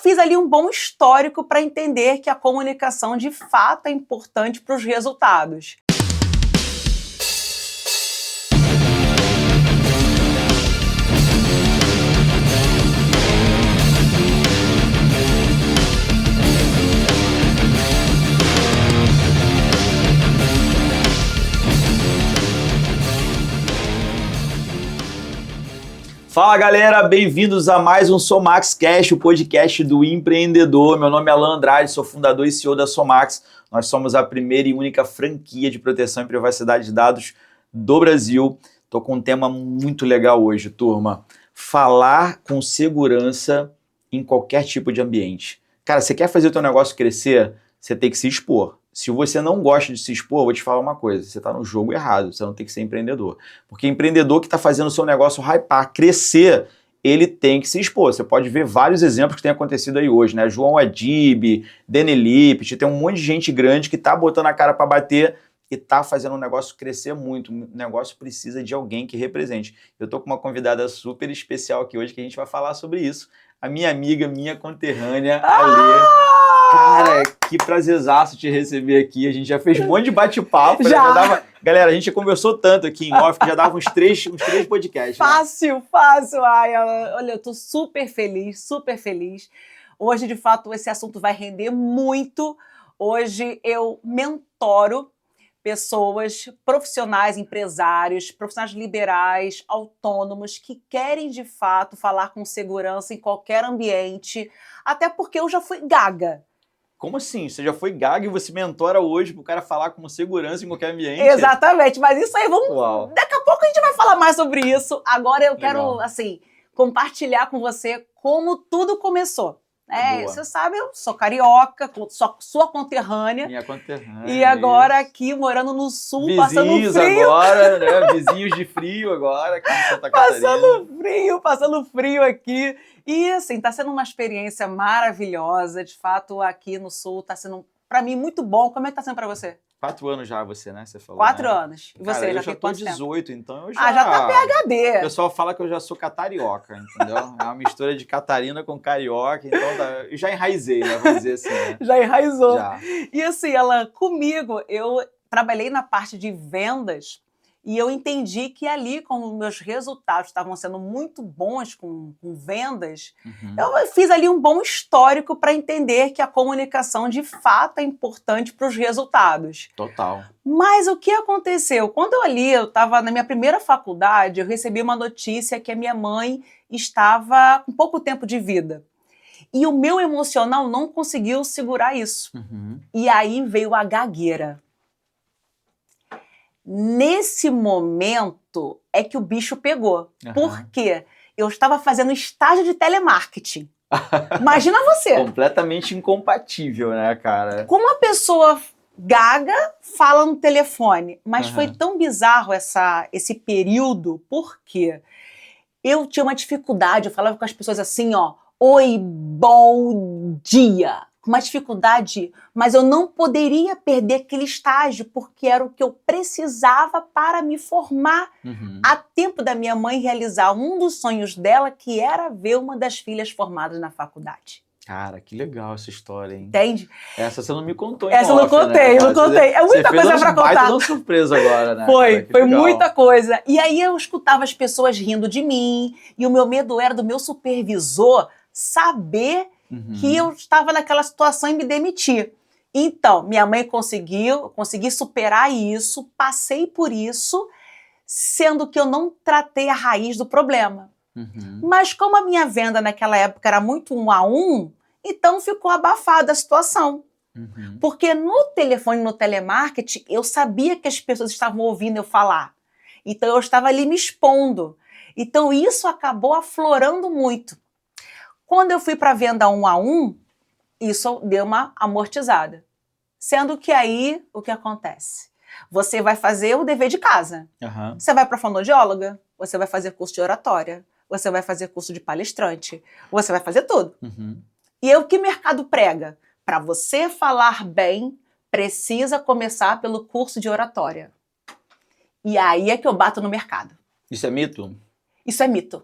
fiz ali um bom histórico para entender que a comunicação de fato é importante para os resultados. Fala galera, bem-vindos a mais um Somax Cast, o podcast do empreendedor. Meu nome é Alan Andrade, sou fundador e CEO da Somax. Nós somos a primeira e única franquia de proteção e privacidade de dados do Brasil. Estou com um tema muito legal hoje, turma. Falar com segurança em qualquer tipo de ambiente. Cara, você quer fazer o teu negócio crescer? Você tem que se expor. Se você não gosta de se expor, eu vou te falar uma coisa, você está no jogo errado, você não tem que ser empreendedor. Porque empreendedor que está fazendo o seu negócio hypar, crescer, ele tem que se expor. Você pode ver vários exemplos que têm acontecido aí hoje, né? João Adib, Denelipit, tem um monte de gente grande que está botando a cara para bater e está fazendo o negócio crescer muito. O negócio precisa de alguém que represente. Eu estou com uma convidada super especial aqui hoje que a gente vai falar sobre isso. A minha amiga, minha conterrânea, Alê. Cara, que prazerzaço te receber aqui. A gente já fez um monte de bate-papo. Já. Galera, a gente já conversou tanto aqui em off que já dava uns três podcasts. Fácil, né? Fácil. Ai, olha, eu tô super feliz, super feliz. Hoje, de fato, esse assunto vai render muito. Hoje eu mentoro pessoas, profissionais, empresários, profissionais liberais, autônomos, que querem, de fato, falar com segurança em qualquer ambiente, até porque eu já fui gaga. Como assim? Você já foi gaga e você mentora hoje para o cara falar com segurança em qualquer ambiente? Exatamente, mas isso aí, Uau. Daqui a pouco a gente vai falar mais sobre isso. Agora eu quero, assim, compartilhar com você como tudo começou. Você sabe, eu sou carioca, sou sua conterrânea. Minha conterrânea. E agora aqui, morando no sul, vizinhos passando frio. Agora, né? Vizinhos de frio agora, aqui em Santa Catarina. Passando frio aqui. E assim, tá sendo uma experiência maravilhosa. De fato, aqui no sul tá sendo, para mim, muito bom. Como é que tá sendo para você? 4 anos já você, né? Você falou. 4 né? anos. E você, cara, já eu já tem tô quanto 18, tempo? então eu já... já tá PhD. O pessoal fala que eu já sou catarioca, entendeu? É uma mistura de Catarina com carioca, então eu já enraizei, né? Vamos dizer assim, né? Já enraizou. Já. E assim, ela, comigo, eu trabalhei na parte de vendas e eu entendi que ali, como meus resultados estavam sendo muito bons com vendas, eu fiz ali um bom histórico para entender que a comunicação de fato é importante para os resultados. Total. Mas o que aconteceu? Quando eu estava na minha primeira faculdade, eu recebi uma notícia que a minha mãe estava com pouco tempo de vida. E o meu emocional não conseguiu segurar isso. E aí veio a gagueira. Nesse momento é que o bicho pegou. Por quê? Eu estava fazendo estágio de telemarketing. Imagina você. Completamente incompatível, né, cara? Como uma pessoa gaga fala no telefone. Mas foi tão bizarro esse período, porque eu tinha uma dificuldade, eu falava com as pessoas assim, ó, oi, bom dia. Com uma dificuldade, mas eu não poderia perder aquele estágio, porque era o que eu precisava para me formar a tempo da minha mãe realizar um dos sonhos dela, que era ver uma das filhas formadas na faculdade. Cara, que legal essa história, hein? Entende? Essa você não me contou, Essa eu não contei, né? não contei. É muita coisa pra contar. Você fez uma surpresa agora, né? Foi muita coisa. E aí eu escutava as pessoas rindo de mim, e o meu medo era do meu supervisor saber que eu estava naquela situação e me demitir. Então, minha mãe consegui superar isso, passei por isso, sendo que eu não tratei a raiz do problema. Mas como a minha venda naquela época era muito 1 a 1, então ficou abafada a situação. Porque no telefone, no telemarketing, eu sabia que as pessoas estavam ouvindo eu falar. Então eu estava ali me expondo. Então isso acabou aflorando muito. Quando eu fui para a venda 1 a 1, isso deu uma amortizada. Sendo que aí, o que acontece? Você vai fazer o dever de casa. Você vai para a fonoaudióloga, você vai fazer curso de oratória, você vai fazer curso de palestrante, você vai fazer tudo. E o que o mercado prega? Para você falar bem, precisa começar pelo curso de oratória. E aí é que eu bato no mercado. Isso é mito? Isso é mito.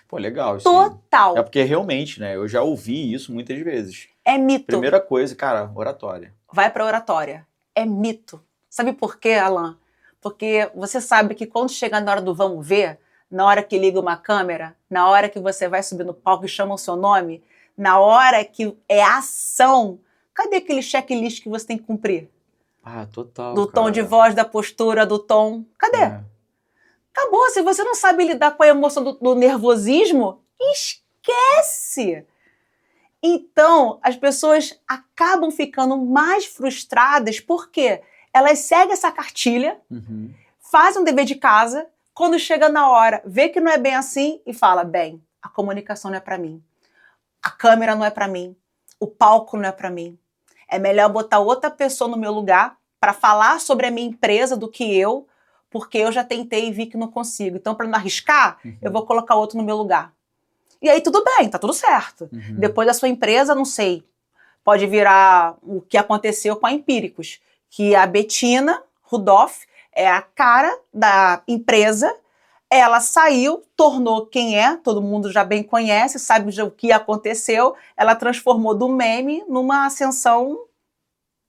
Pô, legal isso. Total. É porque realmente, né? Eu já ouvi isso muitas vezes. É mito. Primeira coisa, cara, oratória. Vai pra oratória. É mito. Sabe por quê, Alan? Porque você sabe que quando chega na hora do vamos ver, na hora que liga uma câmera, na hora que você vai subir no palco e chama o seu nome, na hora que é ação, cadê aquele checklist que você tem que cumprir? Ah, total, Do tom de cara. voz, da postura, do tom. Cadê? É. Acabou. Se você não sabe lidar com a emoção do nervosismo, esquece. Então, as pessoas acabam ficando mais frustradas porque elas seguem essa cartilha, Uhum. fazem um dever de casa, quando chega na hora, vê que não é bem assim e fala, bem, a comunicação não é para mim, a câmera não é para mim, o palco não é para mim. É melhor botar outra pessoa no meu lugar para falar sobre a minha empresa do que eu, porque eu já tentei e vi que não consigo. Então, para não arriscar, eu vou colocar outro no meu lugar. E aí tudo bem, tá tudo certo. Uhum. Depois da sua empresa, não sei, pode virar o que aconteceu com a Empíricos, que a Bettina Rudolph é a cara da empresa, ela saiu, tornou quem é, todo mundo já bem conhece, sabe o que aconteceu, ela transformou do meme numa ascensão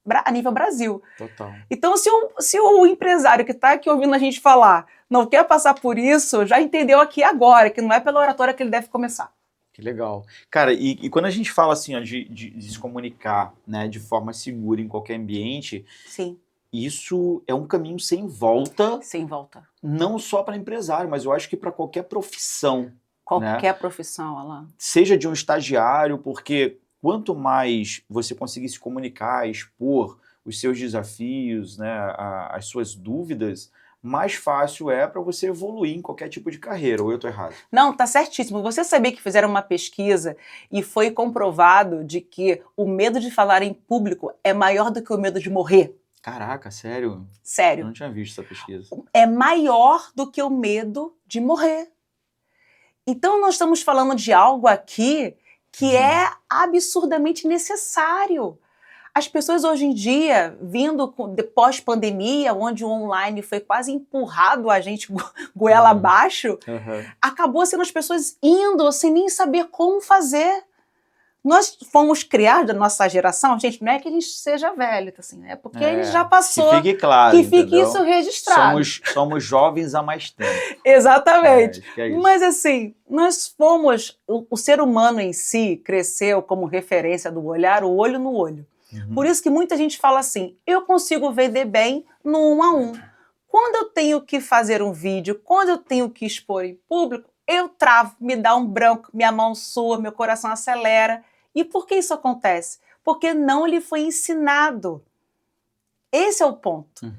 a nível Brasil. Total. Então, se o empresário que está aqui ouvindo a gente falar não quer passar por isso, já entendeu aqui agora, que não é pela oratória que ele deve começar. Que legal. Cara, e quando a gente fala assim, ó, de se comunicar, né, de forma segura em qualquer ambiente, Sim, isso é um caminho sem volta, sem volta. não só para empresário, mas eu acho que para qualquer profissão. Qualquer profissão, Alan. Seja de um estagiário, porque quanto mais você conseguir se comunicar, expor os seus desafios, né, as suas dúvidas, mais fácil é para você evoluir em qualquer tipo de carreira, ou eu tô errado? Não, tá certíssimo. Você sabia que fizeram uma pesquisa e foi comprovado de que o medo de falar em público é maior do que o medo de morrer? Caraca, sério? Eu Sério. não tinha visto essa pesquisa. É maior do que o medo de morrer. Então nós estamos falando de algo aqui que é absurdamente necessário. As pessoas hoje em dia, vindo pós-pandemia, onde o online foi quase empurrado a gente goela abaixo, acabou sendo as pessoas indo sem nem saber como fazer. Nós fomos criados, da nossa geração, gente, não é que a gente seja velho, assim, é porque a gente já passou. Que fique claro, que fique entendeu? isso registrado. Somos jovens há mais tempo. Exatamente. É isso. Mas assim, nós fomos, o ser humano em si cresceu como referência do olhar, o olho no olho. Por isso que muita gente fala assim, eu consigo vender bem no 1 a 1. Quando eu tenho que fazer um vídeo, quando eu tenho que expor em público, eu travo, me dá um branco, minha mão sua, meu coração acelera. E por que isso acontece? Porque não lhe foi ensinado. Esse é o ponto.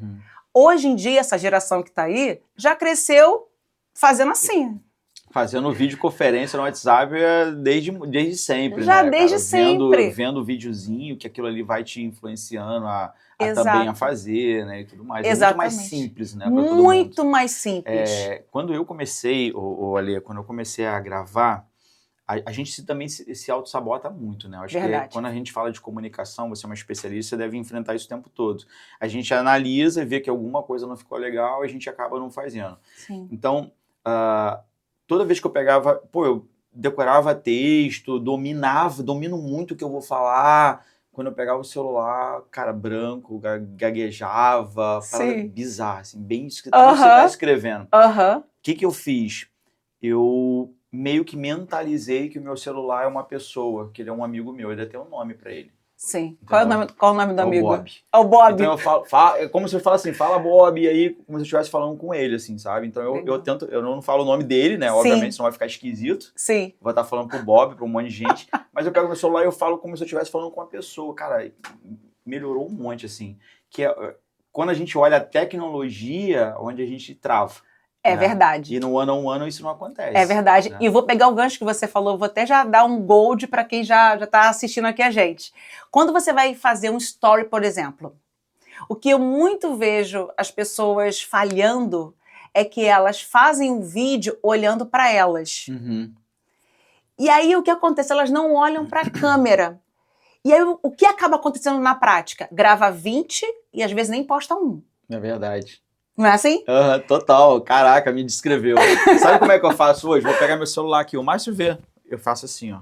Hoje em dia, essa geração que está aí já cresceu fazendo assim. Fazendo videoconferência no WhatsApp desde sempre, Já né, desde cara? sempre. Vendo o videozinho, que aquilo ali vai te influenciando a Exato. também a fazer, né, e tudo mais. Exatamente. É muito mais simples, né, pra todo mundo. Muito mais simples. Quando eu comecei, Ale, quando eu comecei a gravar, a gente também se auto-sabota muito, né? Eu acho Verdade. que quando a gente fala de comunicação, você é uma especialista, você deve enfrentar isso o tempo todo. A gente analisa, vê que alguma coisa não ficou legal, a gente acaba não fazendo. Sim. Então, toda vez que eu pegava, eu decorava texto, domino muito o que eu vou falar. Quando eu pegava o celular, cara, branco, gaguejava, parada bizarra, assim, bem isso que você tá escrevendo. O que eu fiz? Eu meio que mentalizei que o meu celular é uma pessoa, que ele é um amigo meu, ele até tem um nome pra ele. Sim. Qual é o nome do amigo? O Bob. É o Bob. Então eu falo, é como se eu falasse assim, fala Bob, e aí como se eu estivesse falando com ele, assim, sabe? Então eu não falo o nome dele, né? Obviamente, senão vai ficar esquisito. Sim. Vou estar falando pro Bob, pra um monte de gente. Mas eu pego meu celular e eu falo como se eu estivesse falando com uma pessoa. Cara, melhorou um monte, assim. Que é quando a gente olha a tecnologia, onde a gente trava. É verdade. E no one-on-one isso não acontece. É verdade. Né? E vou pegar o gancho que você falou, vou até já dar um gold para quem já está assistindo aqui a gente. Quando você vai fazer um story, por exemplo, o que eu muito vejo as pessoas falhando é que elas fazem um vídeo olhando para elas. E aí o que acontece? Elas não olham para a câmera. E aí o que acaba acontecendo na prática? Grava 20 e às vezes nem posta um. É verdade. Não é assim? Total. Caraca, me descreveu. Sabe como é que eu faço hoje? Vou pegar meu celular aqui, o Márcio vê. Eu faço assim, ó.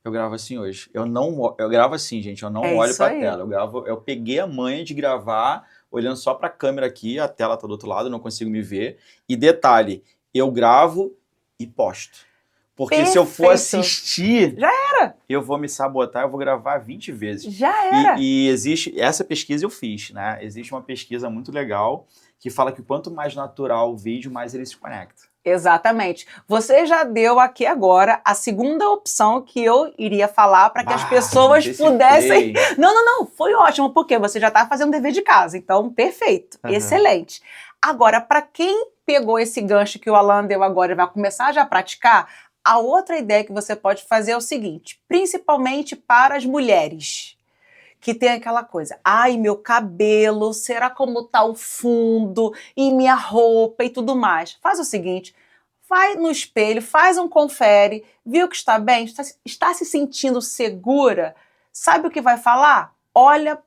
Eu gravo assim hoje. Eu gravo assim, gente. Eu não olho pra tela. Eu peguei a manha de gravar olhando só pra câmera aqui. A tela tá do outro lado, eu não consigo me ver. E detalhe, eu gravo e posto. Porque Perfeito. se eu for assistir, já era. Eu vou me sabotar, eu vou gravar 20 vezes. Já era. E existe, essa pesquisa eu fiz, né? Existe uma pesquisa muito legal que fala que quanto mais natural o vídeo, mais ele se conecta. Exatamente. Você já deu aqui agora a segunda opção que eu iria falar para que as pessoas pudessem... Não, foi ótimo, porque você já está fazendo dever de casa, então perfeito, excelente. Agora, para quem pegou esse gancho que o Alan deu agora e vai começar já a praticar, a outra ideia que você pode fazer é o seguinte, principalmente para as mulheres, que tem aquela coisa, ai, meu cabelo, será como tá o fundo, e minha roupa e tudo mais. Faz o seguinte, vai no espelho, faz um confere, viu que está bem, está se sentindo segura, sabe o que vai falar? Olha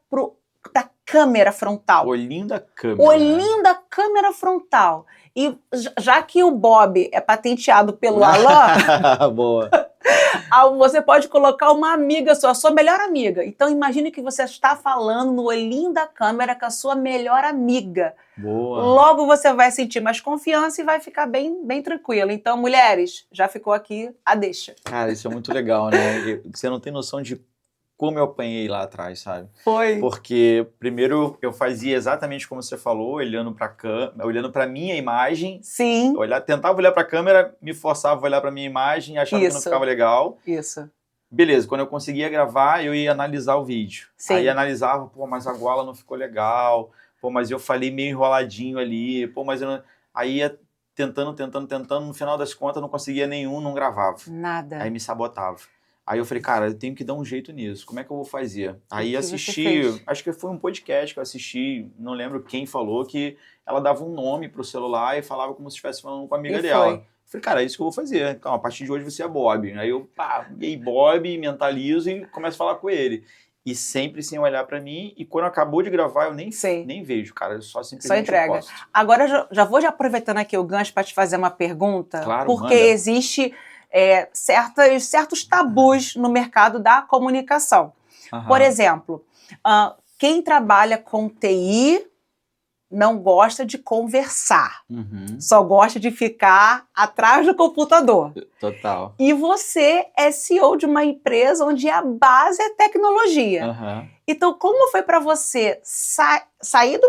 da câmera frontal. Olhinho da câmera. Olhinho da câmera frontal. E já que o Bob é patenteado pelo Alan, boa. Você pode colocar uma amiga sua melhor amiga. Então imagine que você está falando no olhinho da câmera com a sua melhor amiga. Boa. Logo você vai sentir mais confiança e vai ficar bem tranquilo. Então, mulheres, já ficou aqui a deixa. Cara, isso é muito legal, né? Você não tem noção de como eu apanhei lá atrás, sabe? Foi. Porque primeiro eu fazia exatamente como você falou, olhando para minha imagem. Sim. Tentava olhar para a câmera, me forçava a olhar para minha imagem, achava que não ficava legal. Isso. Beleza, quando eu conseguia gravar, eu ia analisar o vídeo. Sim. Aí analisava, mas a gola não ficou legal. Mas eu falei meio enroladinho ali. Mas eu não... Aí ia tentando. No final das contas, não conseguia nenhum, não gravava. Nada. Aí me sabotava. Aí eu falei, cara, eu tenho que dar um jeito nisso. Como é que eu vou fazer? Aí assisti, acho que foi um podcast que eu assisti, não lembro quem falou, que ela dava um nome pro celular e falava como se estivesse falando com a amiga dela. Eu falei, cara, é isso que eu vou fazer. Então, a partir de hoje você é Bob. Aí eu, Bob, mentalizo e começo a falar com ele. E sempre sem olhar pra mim. E quando acabou de gravar, eu nem vejo, cara. Eu só entrega. Posto. Agora, já vou aproveitando aqui o gancho para te fazer uma pergunta. Claro, porque manda. Existe certos tabus no mercado da comunicação. Por exemplo, quem trabalha com TI não gosta de conversar. Só gosta de ficar atrás do computador. Total. E você é CEO de uma empresa onde a base é tecnologia. Então, como foi para você sair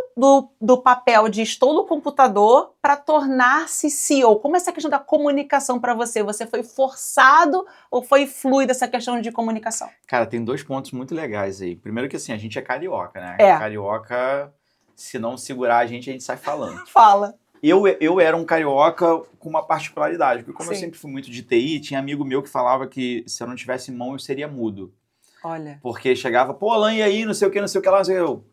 do papel de estou no computador para tornar-se CEO? Como é essa questão da comunicação para você? Você foi forçado ou foi fluida essa questão de comunicação? Cara, tem 2 pontos muito legais aí. Primeiro que assim, a gente é carioca, né? Carioca, se não segurar a gente sai falando. Fala. Eu era um carioca com uma particularidade, porque como eu sempre fui muito de TI, tinha amigo meu que falava que se eu não tivesse mão eu seria mudo. Olha. Porque chegava, Alan, e aí, não sei o que lá, eu...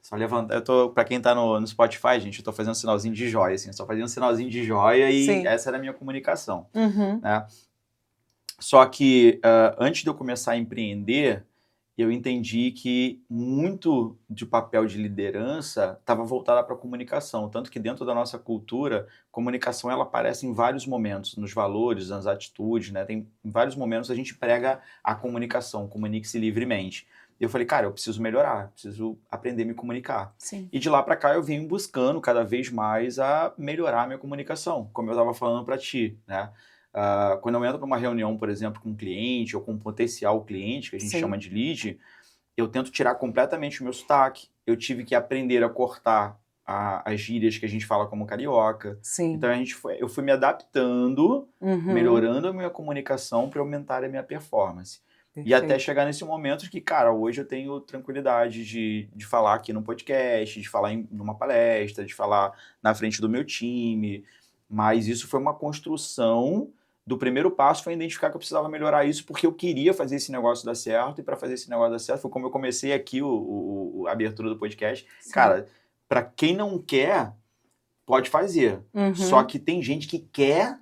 Só levanta, pra quem tá no Spotify, gente, eu tô fazendo um sinalzinho de joia, assim, só fazendo um sinalzinho de joia e essa era a minha comunicação. Né? Só que antes de eu começar a empreender, eu entendi que muito de papel de liderança estava voltada para a comunicação, tanto que dentro da nossa cultura, comunicação ela aparece em vários momentos, nos valores, nas atitudes, né? Em vários momentos a gente prega a comunicação, comunique-se livremente. E eu falei, cara, eu preciso melhorar, preciso aprender a me comunicar. E de lá para cá eu vim buscando cada vez mais a melhorar a minha comunicação, como eu estava falando para ti, né? Quando eu entro numa reunião, por exemplo, com um cliente ou com um potencial cliente, que a gente chama de lead, eu tento tirar completamente o meu sotaque. Eu tive que aprender a cortar as gírias que a gente fala como carioca. Então eu fui me adaptando, melhorando a minha comunicação para aumentar a minha performance. Perfeito. E até chegar nesse momento que, cara, hoje eu tenho tranquilidade de falar aqui no podcast, de falar numa palestra, de falar na frente do meu time. Mas isso foi uma construção. Do primeiro passo foi identificar que eu precisava melhorar isso porque eu queria fazer esse negócio dar certo, e para fazer esse negócio dar certo foi como eu comecei aqui a abertura do podcast. Cara, para quem não quer, pode fazer. Só que tem gente que quer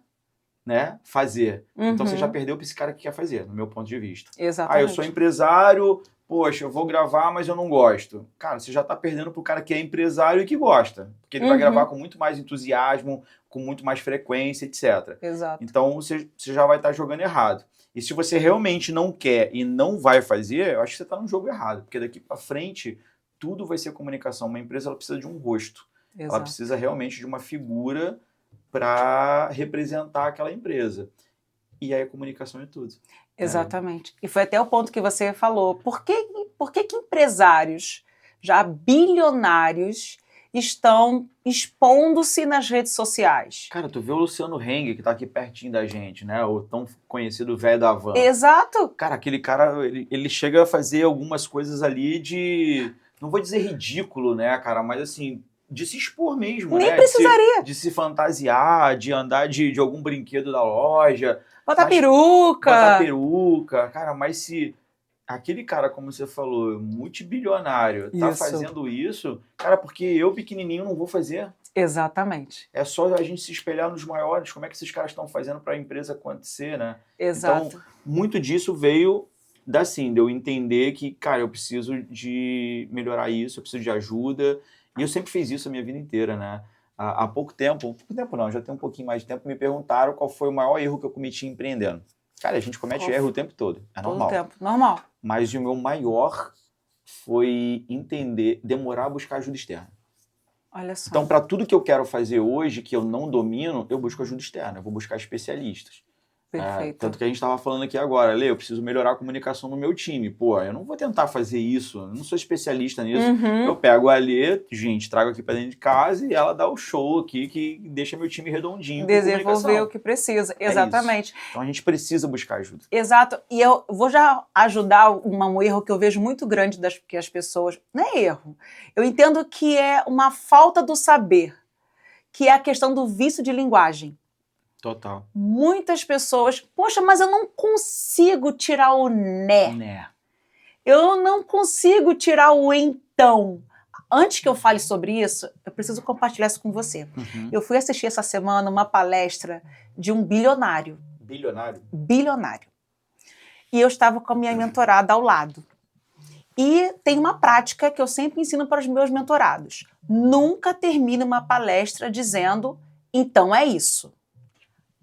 né, fazer. Então você já Uhum. perdeu para esse cara que quer fazer, no meu ponto de vista. Exatamente. Eu sou empresário, poxa, eu vou gravar, mas eu não gosto. Cara, você já está perdendo pro cara que é empresário e que gosta. Porque ele vai gravar com muito mais entusiasmo, com muito mais frequência, etc. Exato. Então você já vai estar jogando errado. E se você realmente não quer e não vai fazer, eu acho que você está no jogo errado. Porque daqui para frente, tudo vai ser comunicação. Uma empresa ela precisa de um rosto. Exato. Ela precisa realmente de uma figura para representar aquela empresa. E aí a comunicação é tudo. Exatamente. E foi até o ponto que você falou. Por que empresários já bilionários estão expondo-se nas redes sociais? Cara, tu vê o Luciano Heng, que tá aqui pertinho da gente, né? O tão conhecido velho da van. Exato. Cara, aquele cara, ele chega a fazer algumas coisas ali de... Não vou dizer ridículo, né, cara? Mas assim, de se expor mesmo, Nem né? precisaria. De se fantasiar, de andar de algum brinquedo da loja. Botar peruca. Botar peruca. Cara, mas se aquele cara, como você falou, multibilionário, tá fazendo isso, cara, porque eu pequenininho não vou fazer. Exatamente. É só a gente se espelhar nos maiores. Como é que esses caras estão fazendo para a empresa acontecer, né? Exato. Então, muito disso veio de eu entender que, cara, eu preciso de melhorar isso, eu preciso de ajuda. E eu sempre fiz isso a minha vida inteira, né? Há pouco tempo não, já tem um pouquinho mais de tempo, me perguntaram qual foi o maior erro que eu cometi empreendendo. Cara, a gente comete erro o tempo todo, é normal. Todo tempo, normal. Mas o meu maior foi demorar a buscar ajuda externa. Olha só. Então, para tudo que eu quero fazer hoje, que eu não domino, eu busco ajuda externa, eu vou buscar especialistas. Perfeito. Tanto que a gente estava falando aqui agora, Lê, eu preciso melhorar a comunicação no meu time. Pô, eu não vou tentar fazer isso, eu não sou especialista nisso. Eu pego a Lê, gente, trago aqui para dentro de casa e ela dá o show aqui que deixa meu time redondinho. Desenvolver o que precisa, exatamente. Então a gente precisa buscar ajuda. Exato, e eu vou já ajudar um erro que eu vejo muito grande que as pessoas... Não é erro, eu entendo que é uma falta do saber, que é a questão do vício de linguagem. Total. Muitas pessoas, poxa, mas eu não consigo tirar o né. Eu não consigo tirar o então. Antes que eu fale sobre isso, eu preciso compartilhar isso com você. Eu fui assistir essa semana uma palestra de um bilionário. Bilionário. E eu estava com a minha mentorada ao lado. E tem uma prática que eu sempre ensino para os meus mentorados. Nunca termine uma palestra dizendo, então é isso.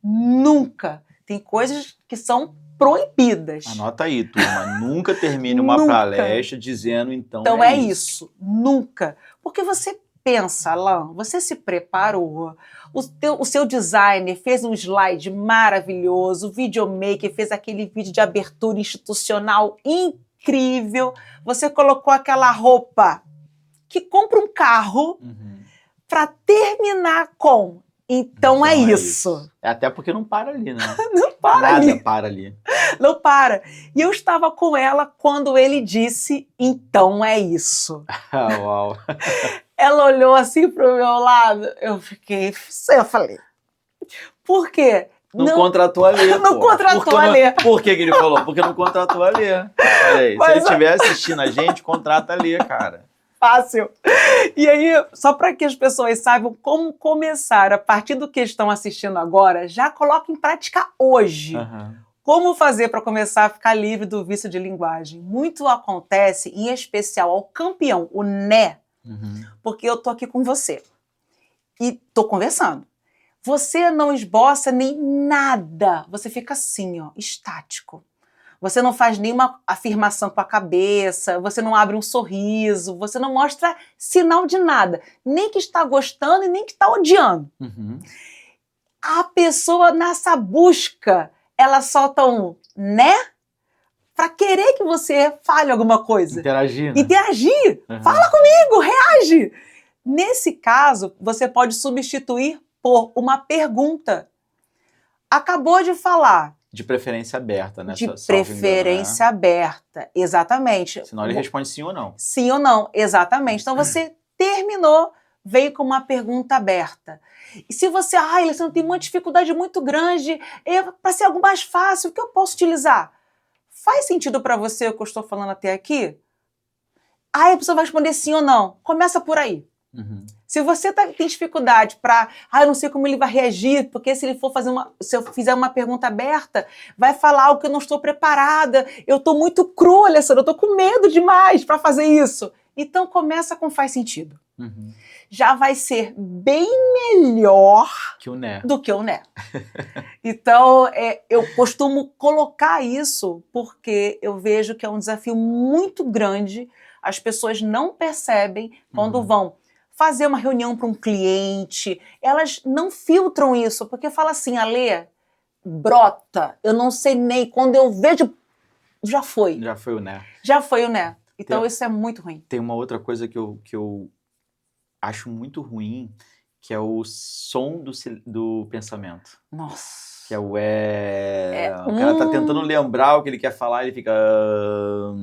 Nunca. Tem coisas que são proibidas. Anota aí, turma. Nunca termine uma palestra dizendo então é isso. Nunca. Porque você pensa, Alan, você se preparou, o seu designer fez um slide maravilhoso, o videomaker fez aquele vídeo de abertura institucional incrível, você colocou aquela roupa que compra um carro para terminar com então é isso. Até porque não para ali, né? Não para Nada ali. para ali. Não para. E eu estava com ela quando ele disse, então é isso. Uau. Ela olhou assim pro meu lado, eu falei, por quê? Não contratou a Lê, Não contratou a Lê. Por que ele falou? Porque não contratou a Lê. Olha aí, se ele estiver assistindo a gente, contrata a Lê, cara. Fácil. E aí, só para que as pessoas saibam como começar, a partir do que estão assistindo agora, já coloca em prática hoje. Como fazer para começar a ficar livre do vício de linguagem? Muito acontece, em especial ao campeão, o né, porque eu tô aqui com você e tô conversando. Você não esboça nem nada, você fica assim, ó, estático. Você não faz nenhuma afirmação com a cabeça, você não abre um sorriso, você não mostra sinal de nada, nem que está gostando e nem que está odiando. A pessoa, nessa busca, ela solta um né para querer que você fale alguma coisa. Interagir, né? Interagir. Fala comigo, reage. Nesse caso, você pode substituir por uma pergunta. Acabou de falar. De preferência aberta, né? De preferência aberta, exatamente. Senão ele responde sim ou não. Sim ou não, exatamente. Então você terminou, veio com uma pergunta aberta. E se você, Alessandro, tem uma dificuldade muito grande, para ser algo mais fácil, o que eu posso utilizar? Faz sentido para você o que eu estou falando até aqui? Aí a pessoa vai responder sim ou não. Começa por aí. Se você tem dificuldade para, eu não sei como ele vai reagir, porque se ele for se eu fizer uma pergunta aberta, vai falar algo que eu não estou preparada, eu estou muito crua, Alessandra, eu estou com medo demais para fazer isso. Então começa com faz sentido. Uhum. Já vai ser bem melhor que o né. do que o né. Então, eu costumo colocar isso porque eu vejo que é um desafio muito grande. As pessoas não percebem quando vão fazer uma reunião para um cliente. Elas não filtram isso, porque fala assim, Alê, brota, eu não sei nem, quando eu vejo, já foi. Já foi o né. Já foi o né. Então, isso é muito ruim. Tem uma outra coisa que eu acho muito ruim, que é o som do pensamento. Nossa. Que é o O cara tá tentando lembrar o que ele quer falar, ele fica...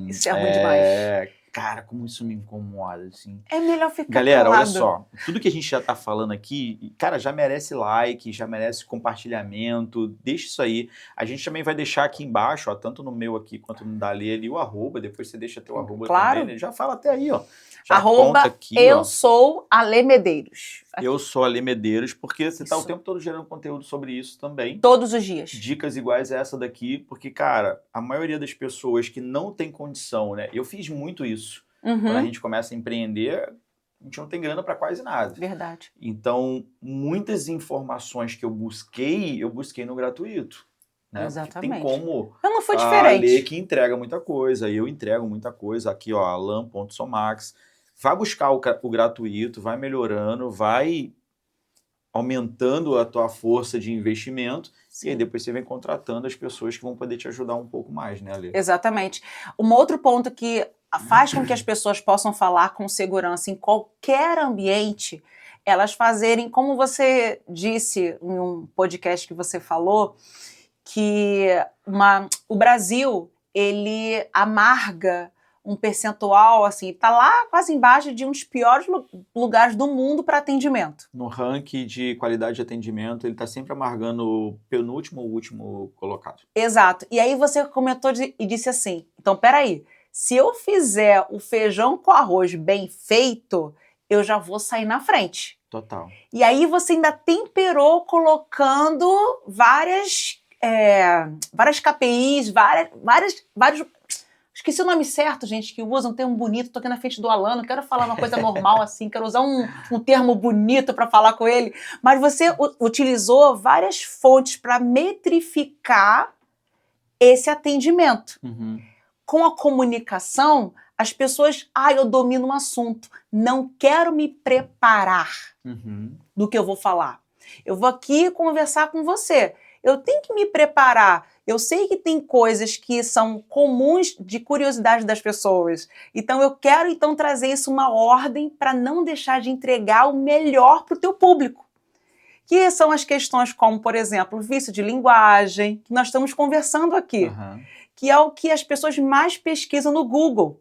Isso é ruim demais. Cara, como isso me incomoda, assim. É melhor ficar Galera, calado. olha só, tudo que a gente já tá falando aqui, cara, já merece like, já merece compartilhamento, deixa isso aí. A gente também vai deixar aqui embaixo, ó, tanto no meu aqui quanto no da Lê ali, o arroba, depois você deixa teu arroba também, né? Já fala até aí, ó. Já arroba aqui, eu ó. Sou Alê Medeiros. Aqui. Eu sou Alê Medeiros, porque você tá o tempo todo gerando conteúdo sobre isso também. Todos os dias. Dicas iguais a essa daqui, porque, cara, a maioria das pessoas que não tem condição, né? Eu fiz muito isso. Quando a gente começa a empreender, a gente não tem grana para quase nada. Verdade. Então, muitas informações que eu busquei no gratuito. Né? Exatamente. Tem como eu não fui diferente. Alê que entrega muita coisa, eu entrego muita coisa. Aqui, ó, alan.somax. Vai buscar o gratuito, vai melhorando, vai aumentando a tua força de investimento. Sim. E aí depois você vem contratando as pessoas que vão poder te ajudar um pouco mais, né, Alê? Exatamente. Um outro ponto que faz com que as pessoas possam falar com segurança em qualquer ambiente, elas fazerem, como você disse em um podcast que você falou, que o Brasil, ele amarga um percentual, assim, tá lá quase embaixo de um dos piores lugares do mundo para atendimento. No ranking de qualidade de atendimento, ele está sempre amargando o penúltimo ou último colocado. Exato. E aí você comentou e disse assim, então peraí, se eu fizer o feijão com arroz bem feito, eu já vou sair na frente. Total. E aí você ainda temperou colocando várias KPIs, vários... Esqueci o nome certo, gente, que usa um termo bonito. Tô aqui na frente do Alan, não quero falar uma coisa normal assim, quero usar um termo bonito para falar com ele. Mas você utilizou várias fontes para metrificar esse atendimento. Com a comunicação, as pessoas, eu domino um assunto, não quero me preparar do que eu vou falar. Eu vou aqui conversar com você. Eu tenho que me preparar. Eu sei que tem coisas que são comuns de curiosidade das pessoas. Então, eu quero trazer isso uma ordem para não deixar de entregar o melhor para o teu público. Que são as questões como, por exemplo, vício de linguagem, que nós estamos conversando aqui, que é o que as pessoas mais pesquisam no Google.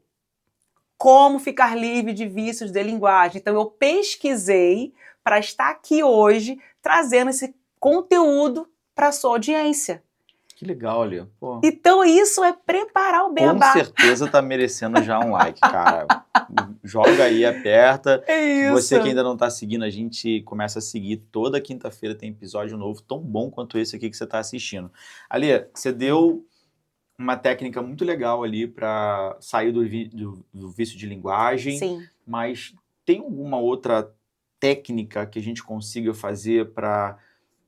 Como ficar livre de vícios de linguagem. Então, eu pesquisei para estar aqui hoje trazendo esse conteúdo para a sua audiência. Que legal, Alê. Pô. Então isso é preparar o beabá. Com certeza tá merecendo já um like, cara. Joga aí, aperta. É isso. Você que ainda não tá seguindo, a gente começa a seguir. Toda quinta-feira tem episódio novo, tão bom quanto esse aqui que você tá assistindo. Alê, você deu uma técnica muito legal ali para sair do vício de linguagem. Sim. Mas tem alguma outra técnica que a gente consiga fazer para,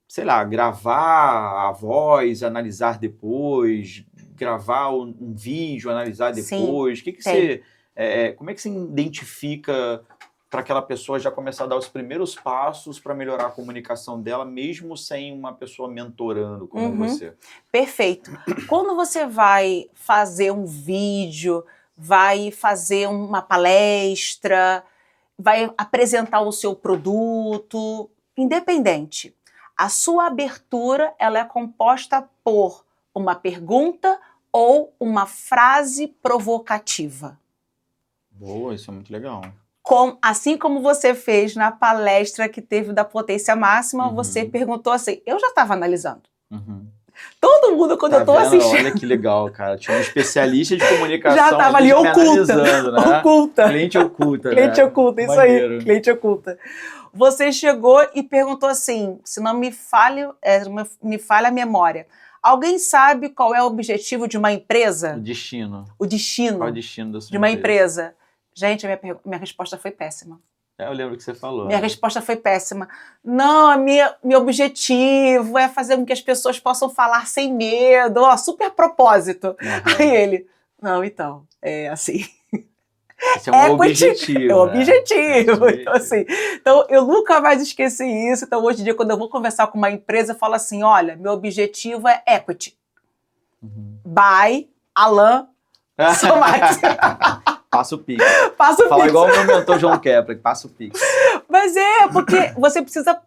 sei lá, gravar a voz, analisar depois, gravar um vídeo, analisar depois? Sim, como é que você identifica para aquela pessoa já começar a dar os primeiros passos para melhorar a comunicação dela, mesmo sem uma pessoa mentorando como você? Perfeito. Quando você vai fazer um vídeo, vai fazer uma palestra, vai apresentar o seu produto, independente. A sua abertura, ela é composta por uma pergunta ou uma frase provocativa. Boa, isso é muito legal. Assim como você fez na palestra que teve da Potência Máxima, você perguntou assim, eu já estava analisando. Todo mundo, quando Tá eu tô vendo? assistindo, Olha que legal, cara. Tinha um especialista de comunicação já tava ali me oculta. analisando, né? Oculta. Cliente oculta, Cliente né? oculta, isso Maneiro. aí. Cliente oculta. Você chegou e perguntou assim, se não me falha a memória. Alguém sabe qual é o objetivo de uma empresa? O destino. O destino Qual é o destino da sua de uma empresa? Gente, minha resposta foi péssima. Eu lembro que você falou. Minha resposta foi péssima. Não, meu objetivo é fazer com que as pessoas possam falar sem medo. Ó, super propósito. Uhum. Aí ele, não, então, é assim. Esse é um objetivo. É o objetivo. Né? Então, assim, então, eu nunca mais esqueci isso. Então, hoje em dia, quando eu vou conversar com uma empresa, eu falo assim, olha, meu objetivo é equity. By Alan Somax. Passa o pique. Passa o Fala pique. igual o meu mentor João Kepler, passa o pique. Mas porque você precisa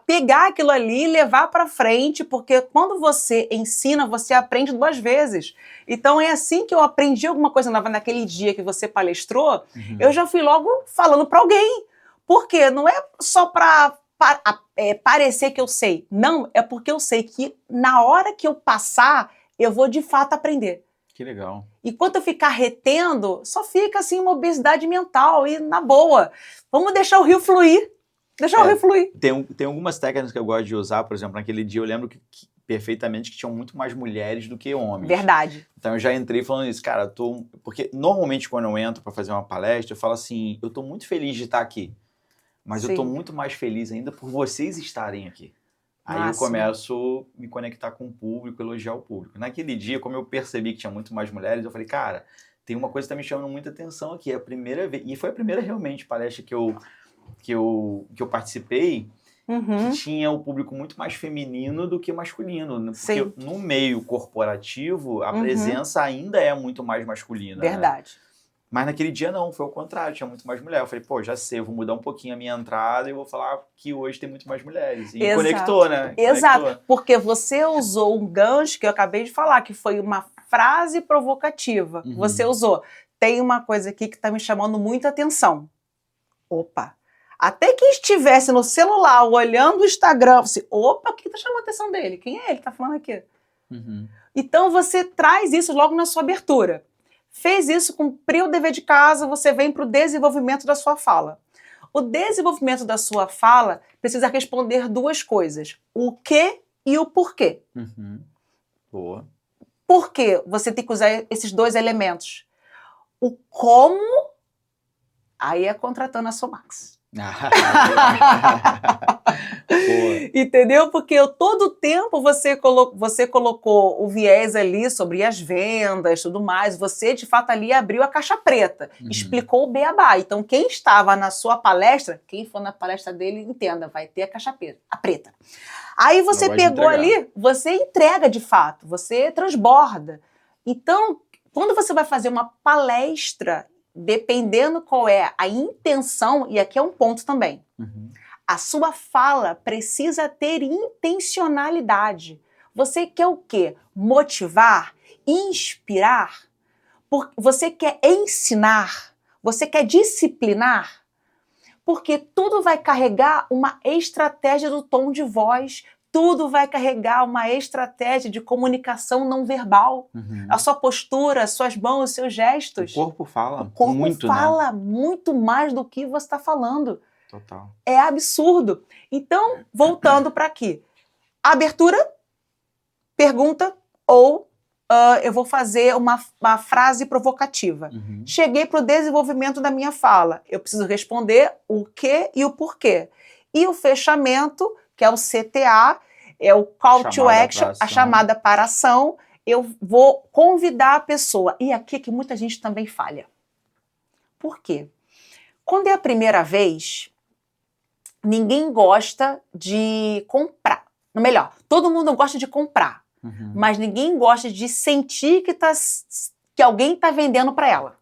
pegar aquilo ali e levar para frente, porque quando você ensina, você aprende 2 vezes. Então é assim que eu aprendi alguma coisa nova naquele dia que você palestrou, eu já fui logo falando para alguém. Por quê? Não é só para parecer que eu sei. Não, é porque eu sei que na hora que eu passar, eu vou de fato aprender. Que legal. Enquanto eu ficar retendo, só fica assim uma obesidade mental e na boa. Vamos deixar o rio fluir. Deixar o rio fluir. Tem algumas técnicas que eu gosto de usar, por exemplo, naquele dia eu lembro perfeitamente que tinham muito mais mulheres do que homens. Verdade. Então eu já entrei falando isso, cara, porque normalmente quando eu entro para fazer uma palestra, eu falo assim, eu tô muito feliz de estar aqui, mas eu tô muito mais feliz ainda por vocês estarem aqui. Aí eu começo a me conectar com o público, elogiar o público. Naquele dia, como eu percebi que tinha muito mais mulheres, eu falei, cara, tem uma coisa que tá me chamando muita atenção aqui, é a primeira vez, e foi a primeira realmente palestra que eu participei, que tinha o público muito mais feminino do que masculino. Porque no meio corporativo, a presença ainda é muito mais masculina. Verdade. Né? Mas naquele dia não, foi o contrário, tinha muito mais mulher. Eu falei, pô, já sei, eu vou mudar um pouquinho a minha entrada e vou falar que hoje tem muito mais mulheres. E conectou, né? Exato, conectou. Porque você usou um gancho que eu acabei de falar, que foi uma frase provocativa. Você usou. Tem uma coisa aqui que está me chamando muita atenção. Opa! Até quem estivesse no celular olhando o Instagram, você, opa, o que está chamando a atenção dele? Quem é ele que está falando aqui? Então você traz isso logo na sua abertura. Fez isso, cumpriu o dever de casa, você vem para o desenvolvimento da sua fala. O desenvolvimento da sua fala precisa responder 2 coisas. O que e o porquê. Boa. Por quê? Você tem que usar esses 2 elementos. O como, aí é contratando a Somax. Entendeu? Porque todo o tempo você colocou o viés ali sobre as vendas, tudo mais. Você, de fato, ali abriu a caixa preta, explicou o beabá. Então, quem estava na sua palestra, quem for na palestra dele, entenda, vai ter a caixa preta. Aí você pegou ali, você entrega de fato, você transborda. Então, quando você vai fazer uma palestra, dependendo qual é a intenção, e aqui é um ponto também, a sua fala precisa ter intencionalidade. Você quer o quê? Motivar? Inspirar? Você quer ensinar? Você quer disciplinar? Porque tudo vai carregar uma estratégia do tom de voz, tudo vai carregar uma estratégia de comunicação não verbal. A sua postura, as suas mãos, os seus gestos. O corpo fala muito. O corpo muito, fala né? muito mais do que você está falando. Total. É absurdo. Então, voltando para aqui. Abertura, pergunta ou eu vou fazer uma frase provocativa. Cheguei para o desenvolvimento da minha fala. Eu preciso responder o que e o porquê. E o fechamento, que é o CTA, é o Call to Action, a chamada para ação. Eu vou convidar a pessoa. E aqui é que muita gente também falha. Por quê? Quando é a primeira vez, ninguém gosta de comprar. Melhor, todo mundo gosta de comprar, mas ninguém gosta de sentir que alguém está vendendo para ela.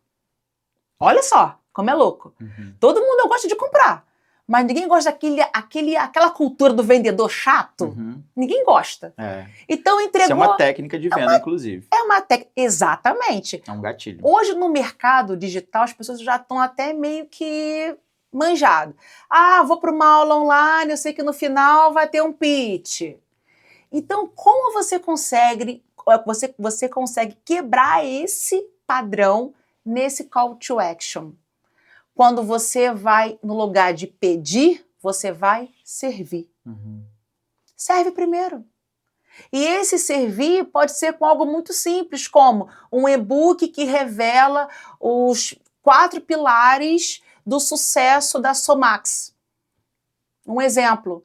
Olha só como é louco. Todo mundo gosta de comprar, mas ninguém gosta daquela cultura do vendedor chato. Ninguém gosta. Então entregou... Isso é uma técnica de venda, inclusive. É uma técnica, exatamente. É um gatilho. Hoje no mercado digital as pessoas já estão até meio que manjado. Ah, vou para uma aula online, eu sei que no final vai ter um pitch. Então, como você consegue quebrar esse padrão nesse call to action? Quando você vai, no lugar de pedir, você vai servir. Serve primeiro. E esse servir pode ser com algo muito simples, como um e-book que revela os 4 pilares do sucesso da Somax. Um exemplo.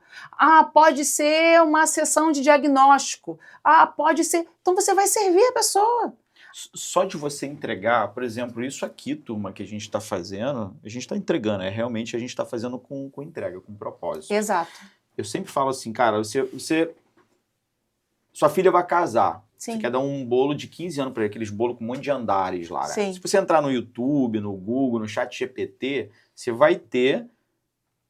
Pode ser uma sessão de diagnóstico. Pode ser... Então você vai servir a pessoa. Só de você entregar, por exemplo, isso aqui, turma, que a gente está fazendo, a gente está entregando, realmente a gente está fazendo com entrega, com propósito. Exato. Eu sempre falo assim, cara, sua filha vai casar. Sim. Você quer dar um bolo de 15 anos para aqueles bolos com um monte de andares lá. Né? Sim. Se você entrar no YouTube, no Google, no ChatGPT, você vai ter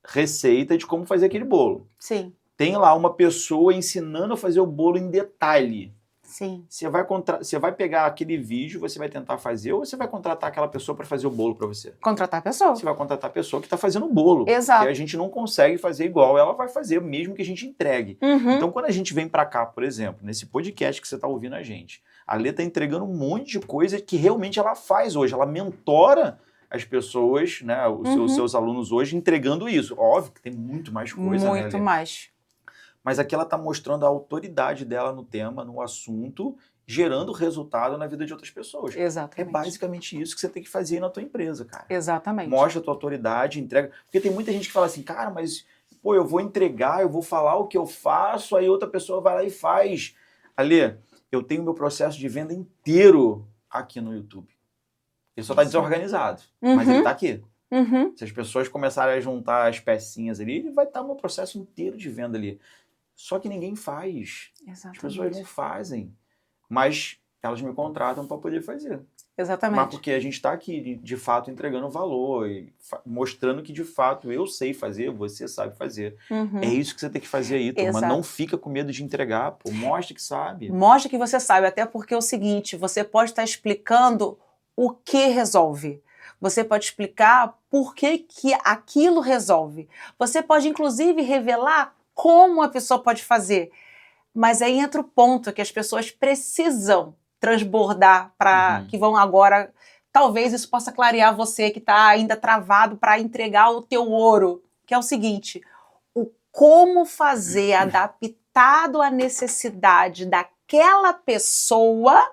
receita de como fazer aquele bolo. Sim. Tem lá uma pessoa ensinando a fazer o bolo em detalhe. Sim. Você vai pegar aquele vídeo, você vai tentar fazer, ou você vai contratar aquela pessoa para fazer o bolo para você? Contratar a pessoa. Você vai contratar a pessoa que está fazendo o bolo. Exato. Que a gente não consegue fazer igual, ela vai fazer, mesmo que a gente entregue. Então, quando a gente vem para cá, por exemplo, nesse podcast que você está ouvindo a gente, a Lê está entregando um monte de coisa que realmente ela faz hoje. Ela mentora as pessoas, né, os seus alunos hoje, entregando isso. Óbvio que tem muito mais coisa, né, Muito Lê? mais. Mas aqui ela está mostrando a autoridade dela no tema, no assunto, gerando resultado na vida de outras pessoas. Exatamente. É basicamente isso que você tem que fazer aí na tua empresa, cara. Exatamente. Mostra a tua autoridade, entrega. Porque tem muita gente que fala assim, cara, mas pô, eu vou entregar, eu vou falar o que eu faço, aí outra pessoa vai lá e faz. Alê, eu tenho meu processo de venda inteiro aqui no YouTube. Ele só está desorganizado, mas ele está aqui. Se as pessoas começarem a juntar as pecinhas ali, ele vai estar no processo inteiro de venda ali. Só que ninguém faz. Exatamente. As pessoas não fazem. Mas elas me contratam para poder fazer. Exatamente. Mas porque a gente está aqui, de fato, entregando valor e mostrando que, de fato, eu sei fazer, você sabe fazer. É isso que você tem que fazer aí, turma. Exato. Não fica com medo de entregar, pô. Mostra que sabe. Mostra que você sabe, até porque é o seguinte, você pode estar explicando o que resolve. Você pode explicar por que aquilo resolve. Você pode, inclusive, revelar como a pessoa pode fazer. Mas aí entra o ponto que as pessoas precisam transbordar para que vão agora... Talvez isso possa clarear você que está ainda travado para entregar o teu ouro. Que é o seguinte, o como fazer adaptado à necessidade daquela pessoa,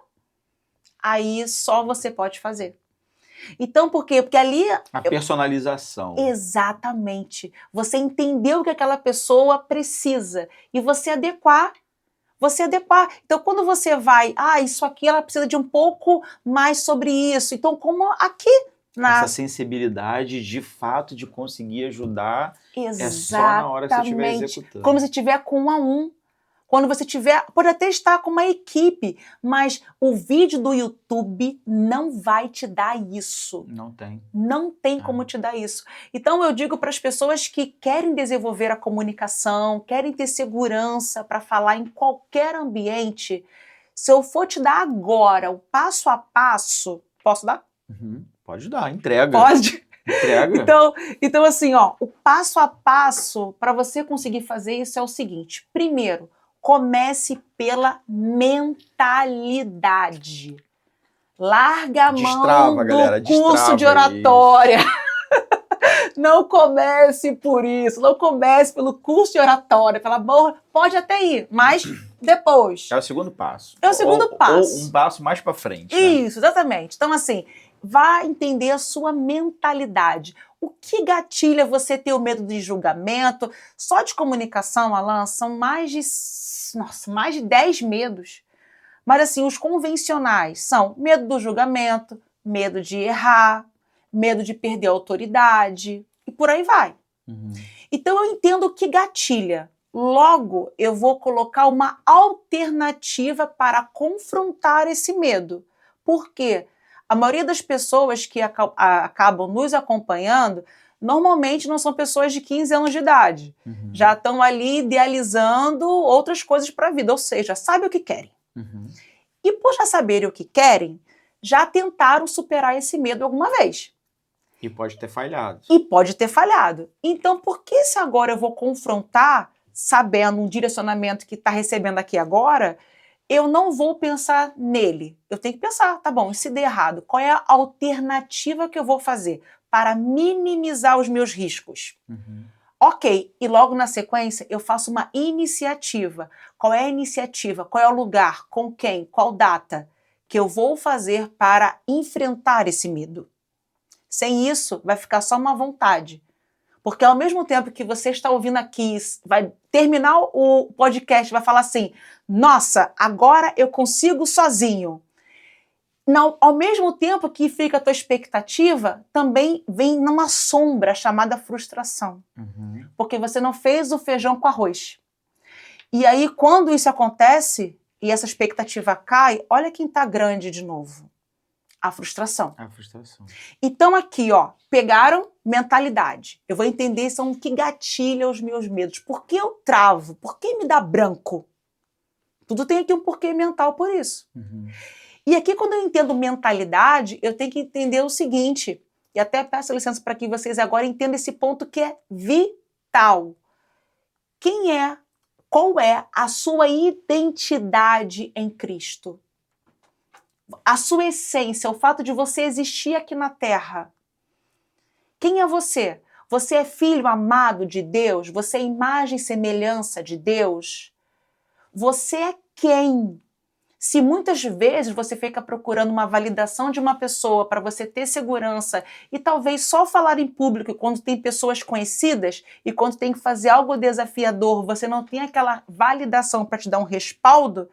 aí só você pode fazer. Então, por quê? Porque ali... A personalização. Exatamente. Você entendeu o que aquela pessoa precisa e você adequar. Então, quando você vai... isso aqui ela precisa de um pouco mais sobre isso. Então, como aqui... Essa sensibilidade, de fato, de conseguir ajudar, exatamente. É só na hora que você estiver executando. Quando você estiver com 1 a 1. Quando você tiver, pode até estar com uma equipe, mas o vídeo do YouTube não vai te dar isso. Não tem. Não tem como te dar isso. Então eu digo para as pessoas que querem desenvolver a comunicação, querem ter segurança para falar em qualquer ambiente, se eu for te dar agora o passo a passo, posso dar? Pode dar, entrega. Pode. Entrega. Então assim, o passo a passo para você conseguir fazer isso é o seguinte. Primeiro, comece pela mentalidade. Larga a mão do curso de oratória. Não comece por isso. Não comece pelo curso de oratória. Pelo amor, pode até ir, mas depois. É o segundo passo. É o segundo passo. Ou um passo mais para frente. Né? Isso, exatamente. Então, assim, vá entender a sua mentalidade. O que gatilha você ter o medo de julgamento? Só de comunicação, Alan, são mais de 10 medos. Mas assim, os convencionais são medo do julgamento, medo de errar, medo de perder a autoridade e por aí vai. Então eu entendo o que gatilha. Logo, eu vou colocar uma alternativa para confrontar esse medo. Por quê? A maioria das pessoas que acabam nos acompanhando, normalmente não são pessoas de 15 anos de idade. Já estão ali idealizando outras coisas para a vida, ou seja, sabem o que querem. E por já saberem o que querem, já tentaram superar esse medo alguma vez. E pode ter falhado. Então, por que se agora eu vou confrontar sabendo um direcionamento que está recebendo aqui agora, eu não vou pensar nele. Eu tenho que pensar, tá bom, e se der errado, qual é a alternativa que eu vou fazer para minimizar os meus riscos? Ok, e logo na sequência eu faço uma iniciativa. Qual é a iniciativa? Qual é o lugar? Com quem? Qual data? Que eu vou fazer para enfrentar esse medo. Sem isso, vai ficar só uma vontade. Porque ao mesmo tempo que você está ouvindo aqui, vai terminar o podcast, vai falar assim, nossa, agora eu consigo sozinho. Não, ao mesmo tempo que fica a tua expectativa, também vem numa sombra chamada frustração. Porque você não fez o feijão com arroz. E aí, quando isso acontece, e essa expectativa cai, olha quem está grande de novo. A frustração. A frustração. Então aqui, ó, pegaram mentalidade. Eu vou entender o que gatilha os meus medos. Por que eu travo? Por que me dá branco? Tudo tem aqui um porquê mental por isso. E aqui, quando eu entendo mentalidade, eu tenho que entender o seguinte, e até peço licença para que vocês agora entendam esse ponto que é vital. Qual é a sua identidade em Cristo? A sua essência, o fato de você existir aqui na Terra. Quem é você? Você é filho amado de Deus? Você é imagem e semelhança de Deus? Você é quem? Se muitas vezes você fica procurando uma validação de uma pessoa para você ter segurança e talvez só falar em público quando tem pessoas conhecidas e quando tem que fazer algo desafiador, você não tem aquela validação para te dar um respaldo,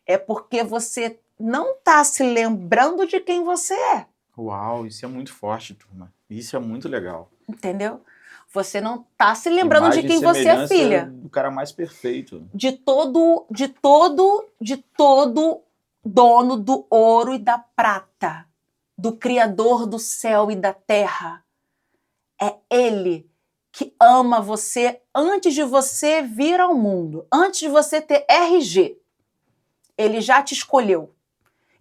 é porque você não está se lembrando de quem você é. Uau, isso é muito forte, turma. Isso é muito legal. Entendeu? Você não está se lembrando de quem você é, filha. Do cara mais perfeito. De todo dono do ouro e da prata, do Criador do céu e da terra. É Ele que ama você antes de você vir ao mundo, antes de você ter RG. Ele já te escolheu.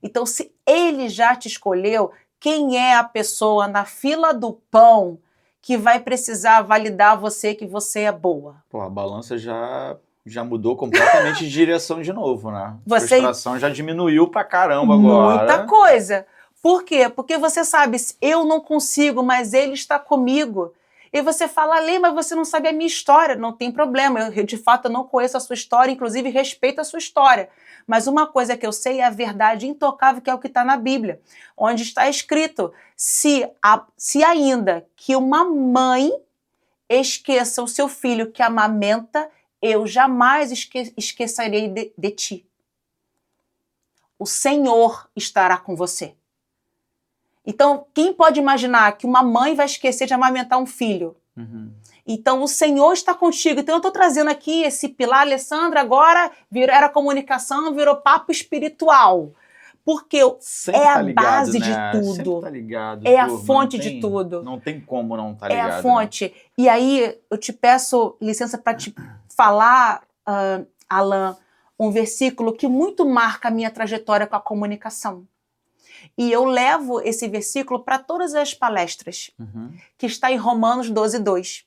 Então, se Ele já te escolheu, quem é a pessoa na fila do pão que vai precisar validar você que você é boa? Pô, a balança já mudou completamente de direção de novo, né? A frustração já diminuiu pra caramba agora. Muita coisa. Por quê? Porque você sabe, eu não consigo, mas Ele está comigo. E você fala, Lê, mas você não sabe a minha história. Não tem problema, eu de fato não conheço a sua história, inclusive respeito a sua história. Mas uma coisa que eu sei é a verdade intocável, que é o que está na Bíblia, onde está escrito, se ainda que uma mãe esqueça o seu filho que amamenta, eu jamais esquecerei de ti. O Senhor estará com você. Então, quem pode imaginar que uma mãe vai esquecer de amamentar um filho? Então, o Senhor está contigo. Então, eu estou trazendo aqui esse pilar, Alessandra, agora era comunicação, virou papo espiritual. Porque é a base de tudo. Tá ligado, é a fonte de tudo. Não tem como não estar ligado. É a fonte. Né? E aí, eu te peço licença para te falar, Alan, um versículo que muito marca a minha trajetória com a comunicação. E eu levo esse versículo para todas as palestras, que está em Romanos 12:2.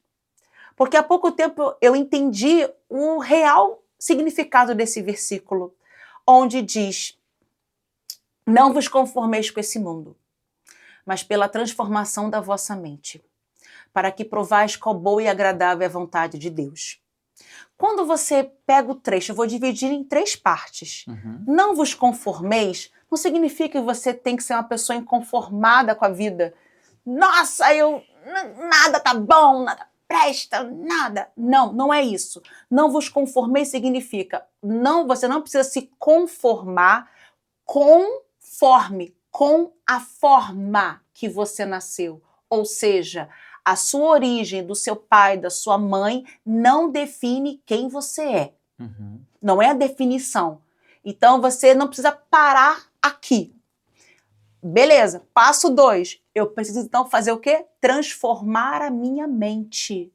Porque há pouco tempo eu entendi o real significado desse versículo, onde diz, não vos conformeis com esse mundo, mas pela transformação da vossa mente, para que provais qual boa e agradável é a vontade de Deus. Quando você pega o trecho, eu vou dividir em 3 partes. Não vos conformeis não significa que você tem que ser uma pessoa inconformada com a vida. Nossa, nada tá bom, nada presta, nada. Não, não é isso. Não vos conformeis significa, você não precisa se conformar conforme com a forma que você nasceu. Ou seja, a sua origem, do seu pai, da sua mãe, não define quem você é. Não é a definição. Então, você não precisa parar aqui. Beleza, passo 2. Eu preciso, então, fazer o quê? Transformar a minha mente.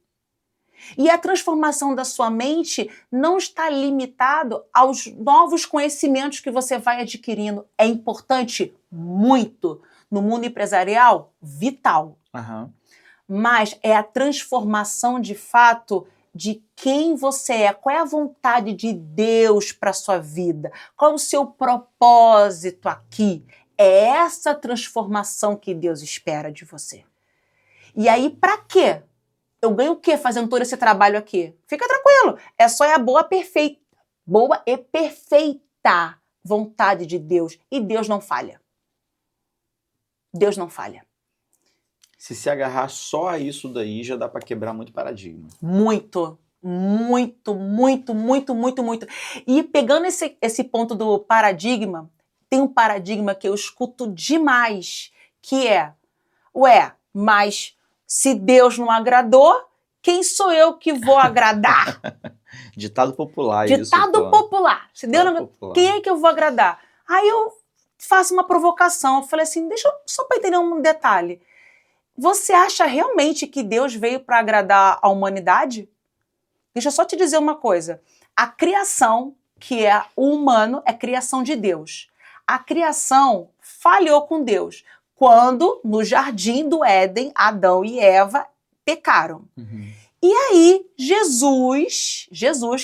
E a transformação da sua mente não está limitado aos novos conhecimentos que você vai adquirindo. É importante? Muito. No mundo empresarial? Vital. Mas é a transformação, de fato, de quem você é, qual é a vontade de Deus para sua vida, qual é o seu propósito aqui. É essa transformação que Deus espera de você. E aí, para quê? Eu ganho o quê fazendo todo esse trabalho aqui? Fica tranquilo, é só a boa e perfeita vontade de Deus. E Deus não falha. Deus não falha. Se agarrar só a isso daí, já dá para quebrar muito paradigma. Muito, muito, muito, muito, muito, muito. E pegando esse ponto do paradigma, tem um paradigma que eu escuto demais, que é, mas se Deus não agradou, quem sou eu que vou agradar? Ditado popular Ditado isso. Ditado popular. Se Deus não agradou, quem é que eu vou agradar? Aí eu faço uma provocação, eu falei assim, deixa eu só para entender um detalhe. Você acha realmente que Deus veio para agradar a humanidade? Deixa eu só te dizer uma coisa. A criação, que é o humano, é criação de Deus. A criação falhou com Deus quando, no jardim do Éden, Adão e Eva pecaram. E aí, Jesus,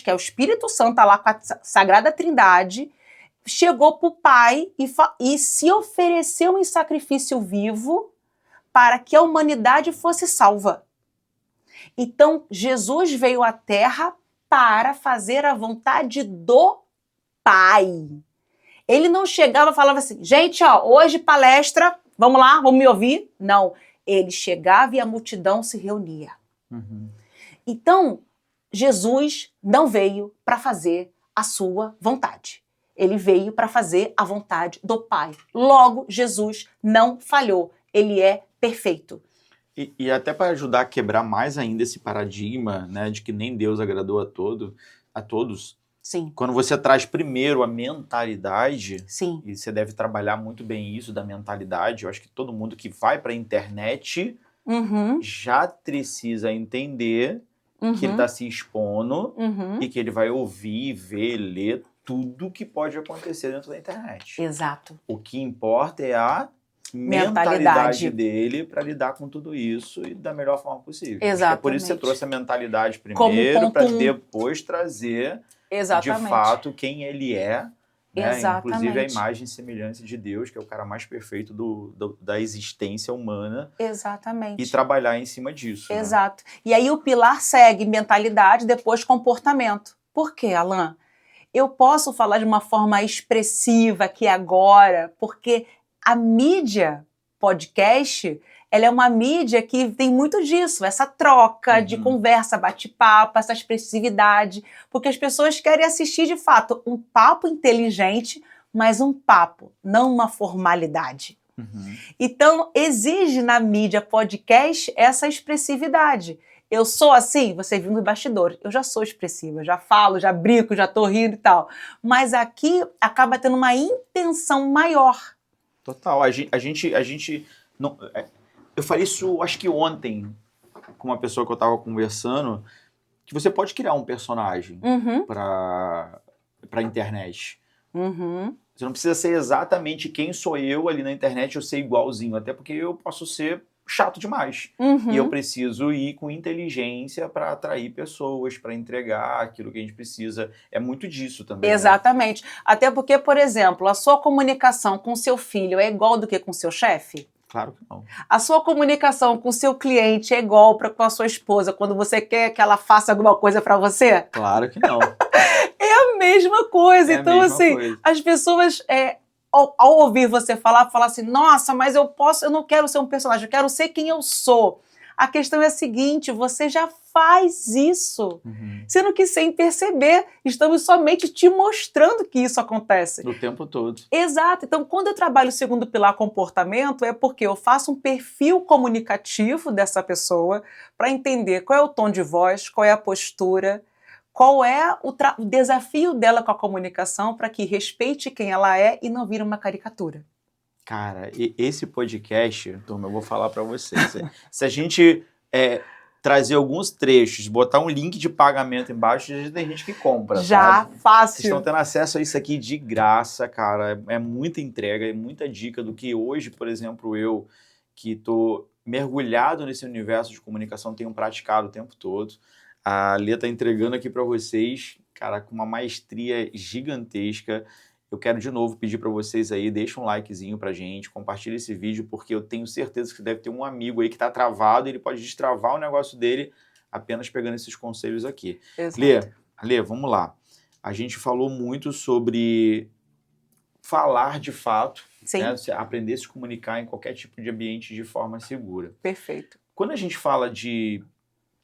que é o Espírito Santo, tá lá com a Sagrada Trindade, chegou para o Pai e se ofereceu em sacrifício vivo para que a humanidade fosse salva. Então, Jesus veio à Terra para fazer a vontade do Pai. Ele não chegava e falava assim, gente, hoje palestra, vamos lá, vamos me ouvir? Não, ele chegava e a multidão se reunia. Então, Jesus não veio para fazer a sua vontade. Ele veio para fazer a vontade do Pai. Logo, Jesus não falhou. Ele é perfeito. E até para ajudar a quebrar mais ainda esse paradigma, né, de que nem Deus agradou a todos. Sim. Quando você traz primeiro a mentalidade, sim, e você deve trabalhar muito bem isso da mentalidade, eu acho que todo mundo que vai para a internet já precisa entender que ele está se expondo e que ele vai ouvir, ver, ler tudo que pode acontecer dentro da internet. Exato. O que importa é a mentalidade dele para lidar com tudo isso e da melhor forma possível. Exatamente. É por isso que você trouxe a mentalidade primeiro, para depois trazer de fato quem ele é, né? Inclusive a imagem e semelhança de Deus, que é o cara mais perfeito da existência humana. Exatamente. E trabalhar em cima disso. Exato. Né? E aí o pilar segue mentalidade, depois comportamento. Por quê, Alan? Eu posso falar de uma forma expressiva aqui agora, porque a mídia podcast, ela é uma mídia que tem muito disso, essa troca de conversa, bate-papo, essa expressividade, porque as pessoas querem assistir, de fato, um papo inteligente, mas um papo, não uma formalidade. Então, exige na mídia podcast essa expressividade. Eu sou assim, você viu no bastidor, eu já sou expressiva, já falo, já brinco, já tô rindo e tal. Mas aqui acaba tendo uma intenção maior. Total, a gente não, eu falei isso acho que ontem com uma pessoa que eu estava conversando, que você pode criar um personagem para a internet. Você não precisa ser exatamente quem sou eu ali na internet, eu ser igualzinho, até porque eu posso ser chato demais. E eu preciso ir com inteligência para atrair pessoas, para entregar aquilo que a gente precisa. É muito disso também. Exatamente. Né? Até porque, por exemplo, a sua comunicação com seu filho é igual do que com seu chefe? Claro que não. A sua comunicação com seu cliente é igual com a sua esposa quando você quer que ela faça alguma coisa para você? Claro que não. É a mesma coisa. Então, assim, as pessoas... Ao ouvir você falar assim, nossa, mas eu não quero ser um personagem, eu quero ser quem eu sou. A questão é a seguinte, você já faz isso, sendo que sem perceber, estamos somente te mostrando que isso acontece. O tempo todo. Exato. Então, quando eu trabalho o segundo pilar comportamento, é porque eu faço um perfil comunicativo dessa pessoa para entender qual é o tom de voz, qual é a postura, qual é o desafio dela com a comunicação para que respeite quem ela é e não vire uma caricatura. Cara, esse podcast, turma, eu vou falar para vocês. Se a gente trazer alguns trechos, botar um link de pagamento embaixo, já tem gente que compra, já, sabe? fácil. Vocês estão tendo acesso a isso aqui de graça, cara. É muita entrega, é muita dica do que hoje, por exemplo, eu, que estou mergulhado nesse universo de comunicação, tenho praticado o tempo todo. A Lê tá entregando aqui para vocês, cara, com uma maestria gigantesca. Eu quero de novo pedir para vocês aí, deixa um likezinho pra gente, compartilha esse vídeo, porque eu tenho certeza que deve ter um amigo aí que tá travado, ele pode destravar o negócio dele apenas pegando esses conselhos aqui. Exato. Lê, vamos lá. A gente falou muito sobre falar de fato, Sim. né? Aprender a se comunicar em qualquer tipo de ambiente de forma segura. Perfeito. Quando a gente fala de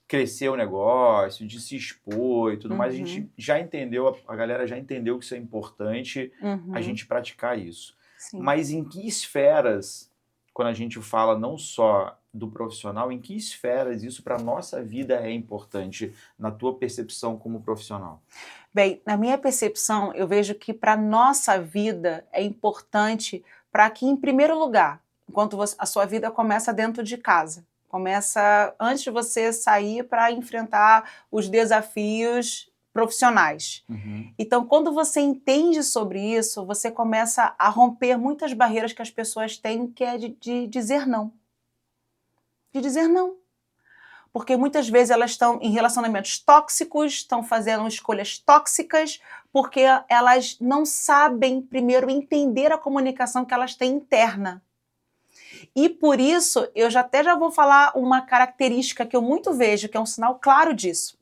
crescer o negócio, de se expor e tudo mais, a gente já entendeu, a galera já entendeu que isso é importante, a gente praticar isso. Sim. Mas em que esferas, quando a gente fala não só do profissional, em que esferas isso para a nossa vida é importante, na tua percepção como profissional? Bem, na minha percepção, eu vejo que para a nossa vida é importante para que, em primeiro lugar, enquanto a sua vida começa dentro de casa, começa antes de você sair para enfrentar os desafios profissionais. Então, quando você entende sobre isso, você começa a romper muitas barreiras que as pessoas têm, que é de dizer não. De dizer não. Porque muitas vezes elas estão em relacionamentos tóxicos, estão fazendo escolhas tóxicas, porque elas não sabem primeiro entender a comunicação que elas têm interna. E por isso, eu já vou falar uma característica que eu muito vejo, que é um sinal claro disso.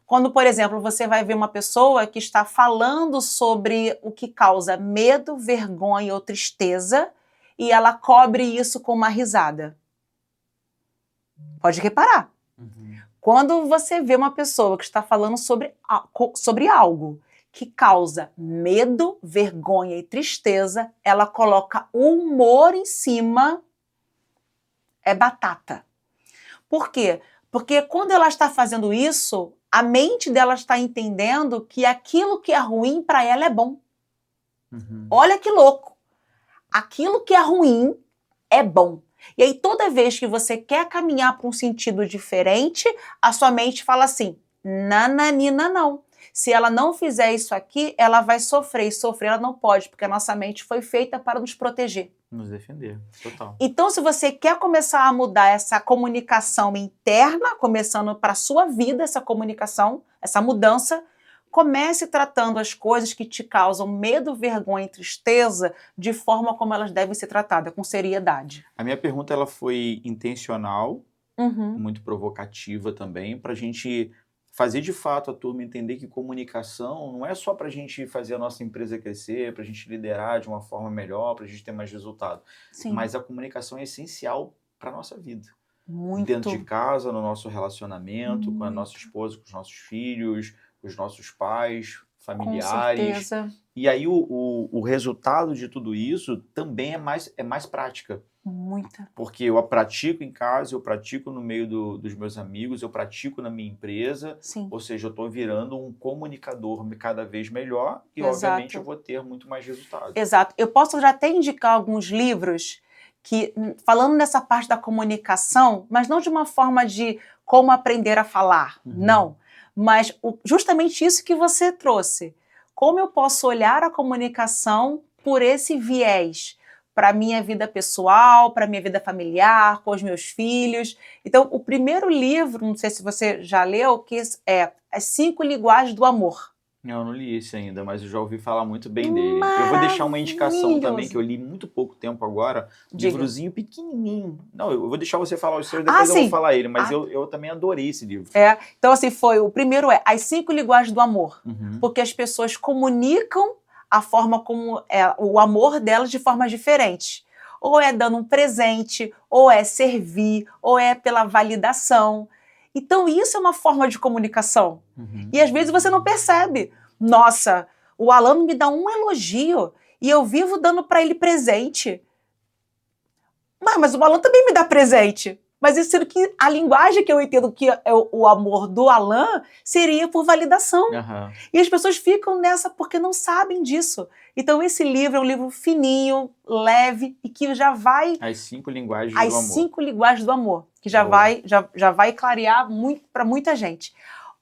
Quando, por exemplo, você vai ver uma pessoa que está falando sobre o que causa medo, vergonha ou tristeza, e ela cobre isso com uma risada. Pode reparar. Quando você vê uma pessoa que está falando sobre algo que causa medo, vergonha e tristeza, ela coloca o humor em cima, é batata. Por quê? Porque quando ela está fazendo isso, a mente dela está entendendo que aquilo que é ruim para ela é bom. Olha que louco! Aquilo que é ruim é bom. E aí, toda vez que você quer caminhar para um sentido diferente, a sua mente fala assim, nananina não. Se ela não fizer isso aqui, ela vai sofrer. E sofrer ela não pode, porque a nossa mente foi feita para nos proteger. Nos defender, total. Então, se você quer começar a mudar essa comunicação interna, começando para a sua vida essa comunicação, essa mudança, comece tratando as coisas que te causam medo, vergonha e tristeza de forma como elas devem ser tratadas, com seriedade. A minha pergunta ela foi intencional, muito provocativa também, para a gente fazer de fato a turma entender que comunicação não é só para a gente fazer a nossa empresa crescer, para a gente liderar de uma forma melhor, para a gente ter mais resultado. Sim. Mas a comunicação é essencial para a nossa vida. Muito. Dentro de casa, no nosso relacionamento, com a nossa esposa, com os nossos filhos, com os nossos pais, familiares. Com certeza. E aí o resultado de tudo isso também é mais prática. Muita. Porque eu a pratico em casa, eu pratico no meio dos meus amigos, eu pratico na minha empresa. Sim. Ou seja, eu estou virando um comunicador cada vez melhor e, Exato. obviamente, eu vou ter muito mais resultado. Exato. Eu posso já até indicar alguns livros que, falando nessa parte da comunicação, mas não de uma forma de como aprender a falar, não. Mas justamente isso que você trouxe. Como eu posso olhar a comunicação por esse viés? Para a minha vida pessoal, para a minha vida familiar, com os meus filhos. Então, o primeiro livro, não sei se você já leu, que é As 5 Linguagens do Amor. Eu não li esse ainda, mas eu já ouvi falar muito bem dele. Eu vou deixar uma indicação também, que eu li muito pouco tempo agora, um livrozinho pequenininho. Não, eu vou deixar você falar o seu, depois eu vou falar ele, mas eu também adorei esse livro. Então, assim, o primeiro As 5 Linguagens do Amor, porque as pessoas comunicam a forma como o amor delas de formas diferentes. Ou é dando um presente, ou é servir, ou é pela validação. Então, isso é uma forma de comunicação. E às vezes você não percebe. Nossa, o Alan me dá um elogio e eu vivo dando para ele presente. Mas o Alan também me dá presente. Mas isso sendo que a linguagem que eu entendo que é o amor do Alan seria por validação. E as pessoas ficam nessa porque não sabem disso. Então esse livro é um livro fininho, leve e que já vai... As 5 Linguagens do Amor. As 5 Linguagens do Amor, que já vai clarear para muita gente.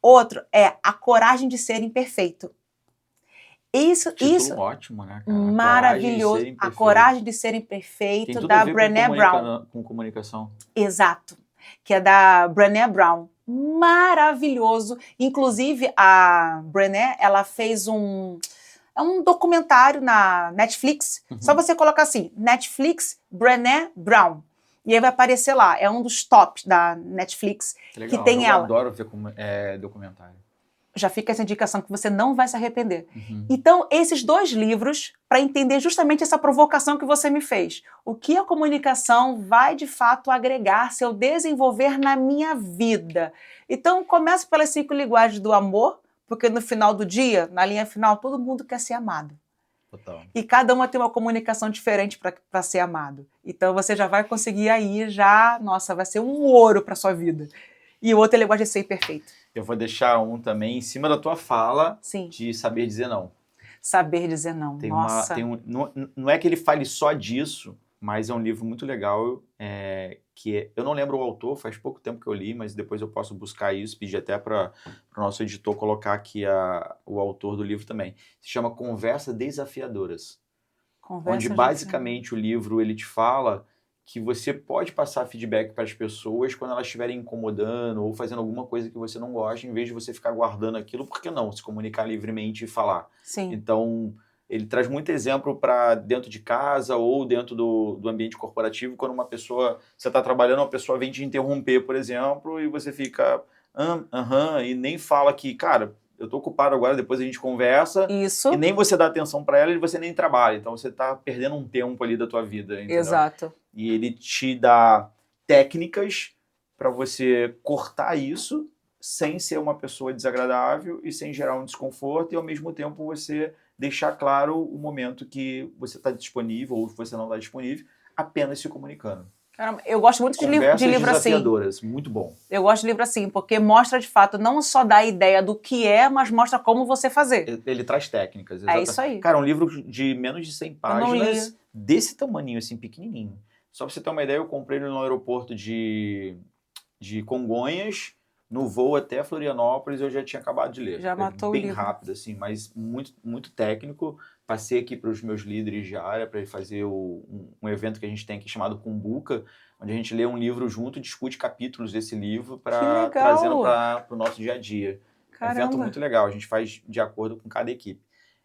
Outro é A Coragem de Ser Imperfeito. Isso ótimo, né, cara? Maravilhoso. A Coragem de Ser Imperfeito, da Brené Brown. Com comunicação. Exato. Que é da Brené Brown. maravilhoso. Inclusive, a Brené, ela fez um documentário na Netflix. Só você colocar assim, Netflix Brené Brown. E aí vai aparecer lá. É um dos tops da Netflix Legal, que tem eu ela. adoro ver documentário. Já fica essa indicação que você não vai se arrepender. Então, esses 2 livros, para entender justamente essa provocação que você me fez. O que a comunicação vai, de fato, agregar se eu desenvolver na minha vida? Então, começo pelas 5 linguagens do amor, porque no final do dia, na linha final, todo mundo quer ser amado. Total. E cada uma tem uma comunicação diferente para ser amado. Então, você já vai conseguir aí, nossa, vai ser um ouro para sua vida. E o outro é a linguagem de ser perfeito. Eu vou deixar um também em cima da tua fala. Sim. De saber dizer não. Saber dizer não, nossa. Não é que ele fale só disso, mas é um livro muito legal, eu não lembro o autor, faz pouco tempo que eu li, mas depois eu posso buscar isso, pedir até para o nosso editor colocar aqui o autor do livro também. Se chama Conversas Desafiadoras. Onde basicamente o livro ele te fala que você pode passar feedback para as pessoas quando elas estiverem incomodando ou fazendo alguma coisa que você não gosta, em vez de você ficar guardando aquilo, por que não se comunicar livremente e falar? Sim. Então, ele traz muito exemplo para dentro de casa ou dentro do ambiente corporativo, quando você está trabalhando, uma pessoa vem te interromper, por exemplo, e você fica, e nem fala que, cara, eu tô ocupado agora, depois a gente conversa. Isso. E nem você dá atenção para ela e você nem trabalha. Então você tá perdendo um tempo ali da tua vida, entendeu? Exato. E ele te dá técnicas para você cortar isso sem ser uma pessoa desagradável e sem gerar um desconforto e ao mesmo tempo você deixar claro o momento que você está disponível ou que você não está disponível, apenas se comunicando. Caramba, eu gosto muito de livro assim. Desafiadoras, muito bom. Eu gosto de livro assim, porque mostra de fato, não só dá a ideia do que é, mas mostra como você fazer. Ele traz técnicas. Exatamente. É isso aí. Cara, um livro de menos de 100 páginas, desse tamaninho, assim, pequenininho. Só pra você ter uma ideia, eu comprei ele no aeroporto de Congonhas, no voo até Florianópolis, eu já tinha acabado de ler. Já matou o livro. Bem rápido, assim, mas muito, muito técnico. Passei aqui para os meus líderes de área para fazer um evento que a gente tem aqui chamado Cumbuca, onde a gente lê um livro junto e discute capítulos desse livro para trazendo para o nosso dia a dia. Caramba. É um evento muito legal, a gente faz de acordo com cada equipe.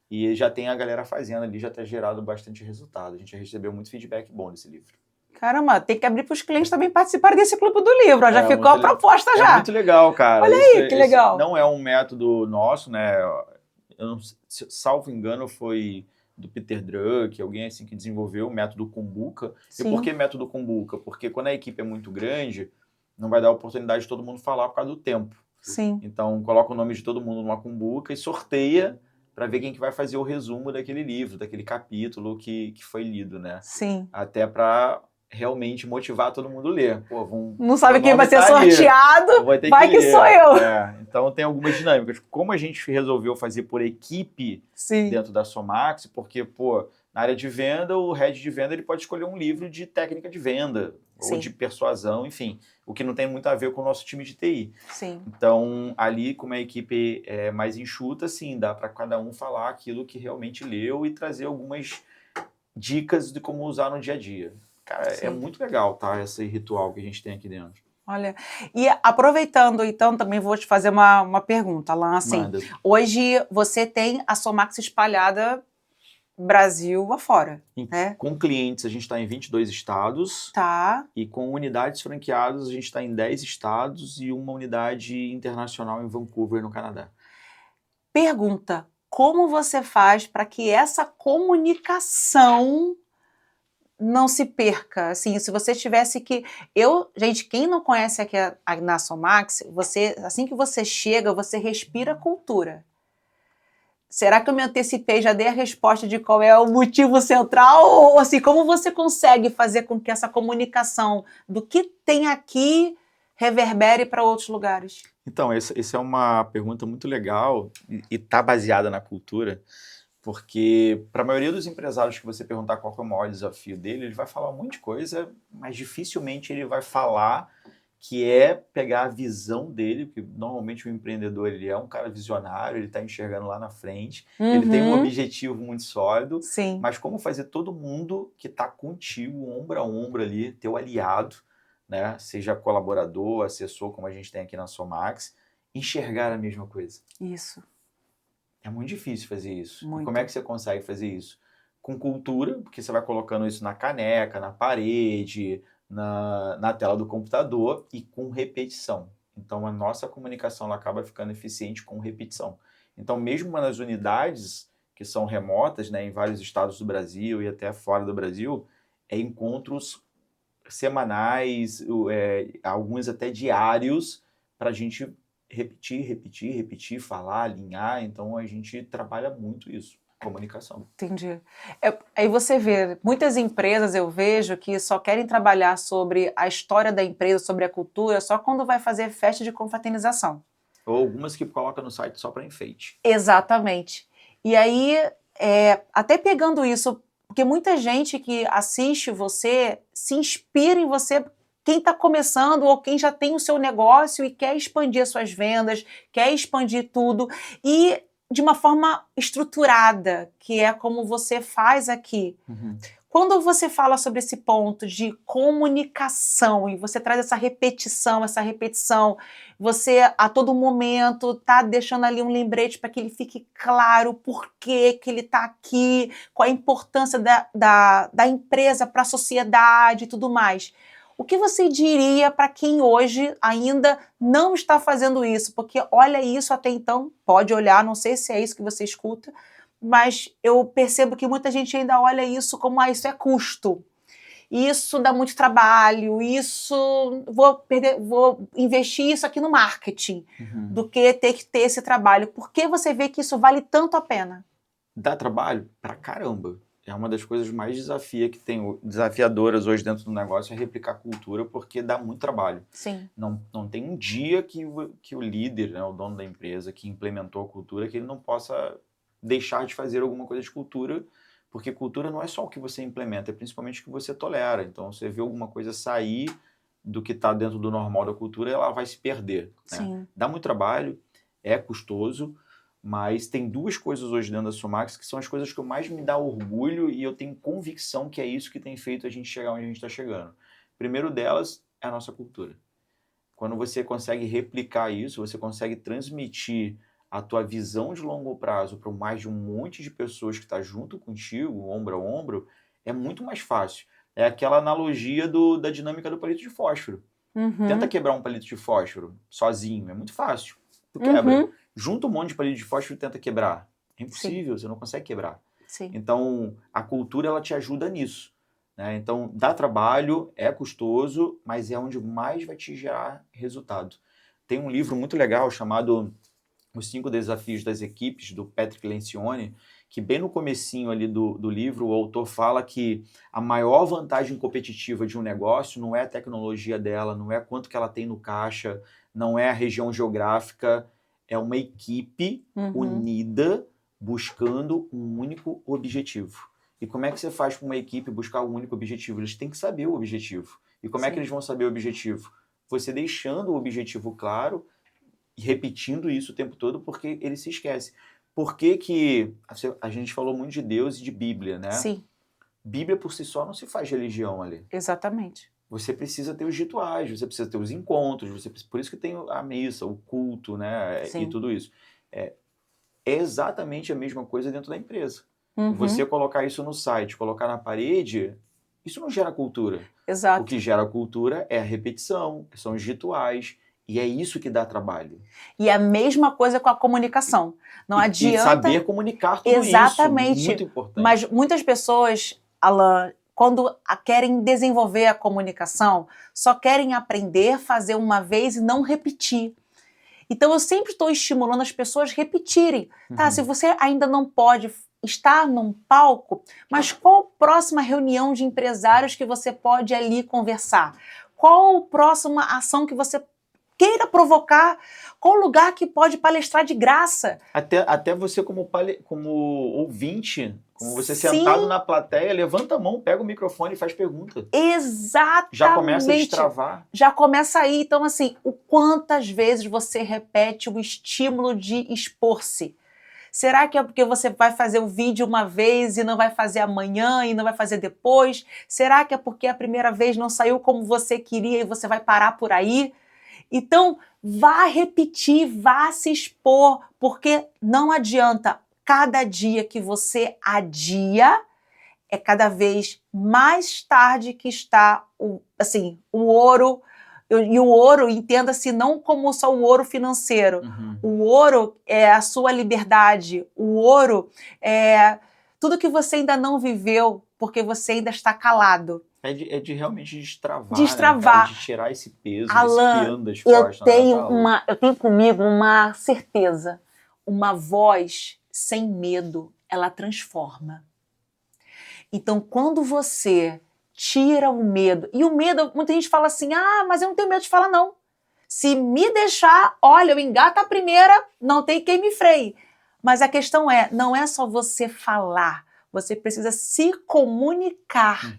E já tem a galera fazendo ali, já está gerado bastante resultado. A gente já recebeu muito feedback bom desse livro. Caramba, tem que abrir para os clientes também participarem desse clube do livro. Já ficou a proposta já. É muito legal, cara. Olha aí, que legal. Não é um método nosso, né? Eu não, salvo engano, foi do Peter Drucker, alguém assim que desenvolveu o método Cumbuca. Sim. E por que método Cumbuca? Porque quando a equipe é muito grande, não vai dar oportunidade de todo mundo falar por causa do tempo. Sim. Então, coloca o nome de todo mundo numa Cumbuca e sorteia para ver quem que vai fazer o resumo daquele livro, daquele capítulo que foi lido, né? Sim. Até para realmente motivar todo mundo a ler. Pô, não sabe quem vai ser sorteado, vai que sou eu. Então tem algumas dinâmicas. Como a gente resolveu fazer por equipe dentro da Somax, porque, pô, na área de venda, o head de venda ele pode escolher um livro de técnica de venda, ou de persuasão, enfim, o que não tem muito a ver com o nosso time de TI. Sim. Então, ali, como a equipe é mais enxuta, sim, dá para cada um falar aquilo que realmente leu e trazer algumas dicas de como usar no dia a dia. Cara, é muito legal, tá? Esse ritual que a gente tem aqui dentro. Olha, e aproveitando, então, também vou te fazer uma pergunta, Alan, assim. Manda. Hoje você tem a Somax espalhada Brasil afora, né? Com clientes, a gente está em 22 estados. Tá. E com unidades franqueadas, a gente está em 10 estados e uma unidade internacional em Vancouver, no Canadá. Pergunta, como você faz para que essa comunicação não se perca? Assim, se você tivesse que... gente, quem não conhece aqui na Somax, assim que você chega, você respira cultura. Será que eu me antecipei, já dei a resposta de qual é o motivo central? Ou assim, como você consegue fazer com que essa comunicação do que tem aqui reverbere para outros lugares? Então, essa é uma pergunta muito legal e está baseada na cultura, porque para a maioria dos empresários que você perguntar qual é o maior desafio dele, ele vai falar um monte de coisa, mas dificilmente ele vai falar que é pegar a visão dele, porque normalmente o empreendedor ele é um cara visionário, ele está enxergando lá na frente, ele tem um objetivo muito sólido, mas como fazer todo mundo que está contigo, ombro a ombro ali, teu aliado, né, seja colaborador, assessor, como a gente tem aqui na Somax, enxergar a mesma coisa. Isso. É muito difícil fazer isso. Muito. E como é que você consegue fazer isso? Com cultura, porque você vai colocando isso na caneca, na parede, na tela do computador e com repetição. Então, a nossa comunicação ela acaba ficando eficiente com repetição. Então, mesmo nas unidades que são remotas, né, em vários estados do Brasil e até fora do Brasil, encontros semanais, alguns até diários, para a gente repetir, falar, alinhar. Então, a gente trabalha muito isso, comunicação. Entendi. Aí você vê, muitas empresas eu vejo que só querem trabalhar sobre a história da empresa, sobre a cultura, só quando vai fazer festa de confraternização. Ou algumas que colocam no site só para enfeite. Exatamente. E aí, até pegando isso, porque muita gente que assiste você se inspira em você, quem está começando ou quem já tem o seu negócio e quer expandir as suas vendas, quer expandir tudo, e de uma forma estruturada, que é como você faz aqui. Uhum. Quando você fala sobre esse ponto de comunicação e você traz essa repetição, você a todo momento está deixando ali um lembrete para que ele fique claro por que ele está aqui, qual a importância da empresa para a sociedade e tudo mais. O que você diria para quem hoje ainda não está fazendo isso? Porque olha isso até então, pode olhar, não sei se é isso que você escuta, mas eu percebo que muita gente ainda olha isso como, isso é custo, isso dá muito trabalho, vou investir isso aqui no marketing, do que ter esse trabalho. Por que você vê que isso vale tanto a pena? Dá trabalho? Pra caramba. É uma das coisas mais desafiadoras hoje dentro do negócio, é replicar cultura, porque dá muito trabalho. Sim. Não tem um dia que o líder, né, o dono da empresa, que implementou a cultura, que ele não possa deixar de fazer alguma coisa de cultura, porque cultura não é só o que você implementa, é principalmente o que você tolera. Então, você vê alguma coisa sair do que está dentro do normal da cultura, ela vai se perder. Né? Sim. Dá muito trabalho, é custoso, mas tem duas coisas hoje dentro da Somax que são as coisas que eu mais me dá orgulho e eu tenho convicção que é isso que tem feito a gente chegar onde a gente está chegando. O primeiro delas é a nossa cultura. Quando você consegue replicar isso, você consegue transmitir a tua visão de longo prazo para mais de um monte de pessoas que está junto contigo, ombro a ombro, é muito mais fácil. É aquela analogia da dinâmica do palito de fósforo. Uhum. Tenta quebrar um palito de fósforo sozinho, é muito fácil. Tu quebra. Junta um monte de palito de fósforo e tenta quebrar. É impossível, você não consegue quebrar. Sim. Então, a cultura ela te ajuda nisso. Né? Então, dá trabalho, é custoso, mas é onde mais vai te gerar resultado. Tem um livro muito legal chamado Os 5 Desafios das Equipes, do Patrick Lencioni, que bem no comecinho ali do livro, o autor fala que a maior vantagem competitiva de um negócio não é a tecnologia dela, não é quanto que ela tem no caixa, não é a região geográfica, é uma equipe unida buscando um único objetivo. E como é que você faz para uma equipe buscar um único objetivo? Eles têm que saber o objetivo. E como é que eles vão saber o objetivo? Você deixando o objetivo claro e repetindo isso o tempo todo, porque ele se esquece. Por que a gente falou muito de Deus e de Bíblia, né? Sim. Bíblia por si só não se faz religião ali. Exatamente. Você precisa ter os rituais, você precisa ter os encontros, por isso que tem a missa, o culto, né? Sim. E tudo isso. É exatamente a mesma coisa dentro da empresa. Uhum. Você colocar isso no site, colocar na parede, isso não gera cultura. Exato. O que gera cultura é a repetição, são os rituais, e é isso que dá trabalho. E a mesma coisa com a comunicação. Não adianta... E saber comunicar tudo Exatamente. isso, muito importante. Mas muitas pessoas, Alan, quando querem desenvolver a comunicação, só querem aprender, fazer uma vez e não repetir. Então, eu sempre estou estimulando as pessoas a repetirem. Tá, se você ainda não pode estar num palco, mas qual a próxima reunião de empresários que você pode ali conversar? Qual a próxima ação que você queira provocar? Qual lugar que pode palestrar de graça? Até você como ouvinte, como você sentado na plateia, levanta a mão, pega o microfone e faz pergunta. Exatamente. Já começa a destravar. Já começa aí. Então, assim, quantas vezes você repete o estímulo de expor-se? Será que é porque você vai fazer o vídeo uma vez e não vai fazer amanhã e não vai fazer depois? Será que é porque a primeira vez não saiu como você queria e você vai parar por aí? Então, vá repetir, vá se expor, porque não adianta. Cada dia que você adia, é cada vez mais tarde que está o ouro. E o ouro, entenda-se não como só o ouro financeiro. O ouro é a sua liberdade. O ouro é tudo que você ainda não viveu, porque você ainda está calado. É de realmente destravar, Destravar. Né, cara? De tirar esse peso, Alan, esse piano das costas. Eu tenho comigo uma certeza. Uma voz sem medo, ela transforma. Então, quando você tira o medo, e o medo, muita gente fala assim, mas eu não tenho medo de falar não. Se me deixar, olha, eu engato a primeira, não tem quem me freie. Mas a questão não é só você falar, você precisa se comunicar.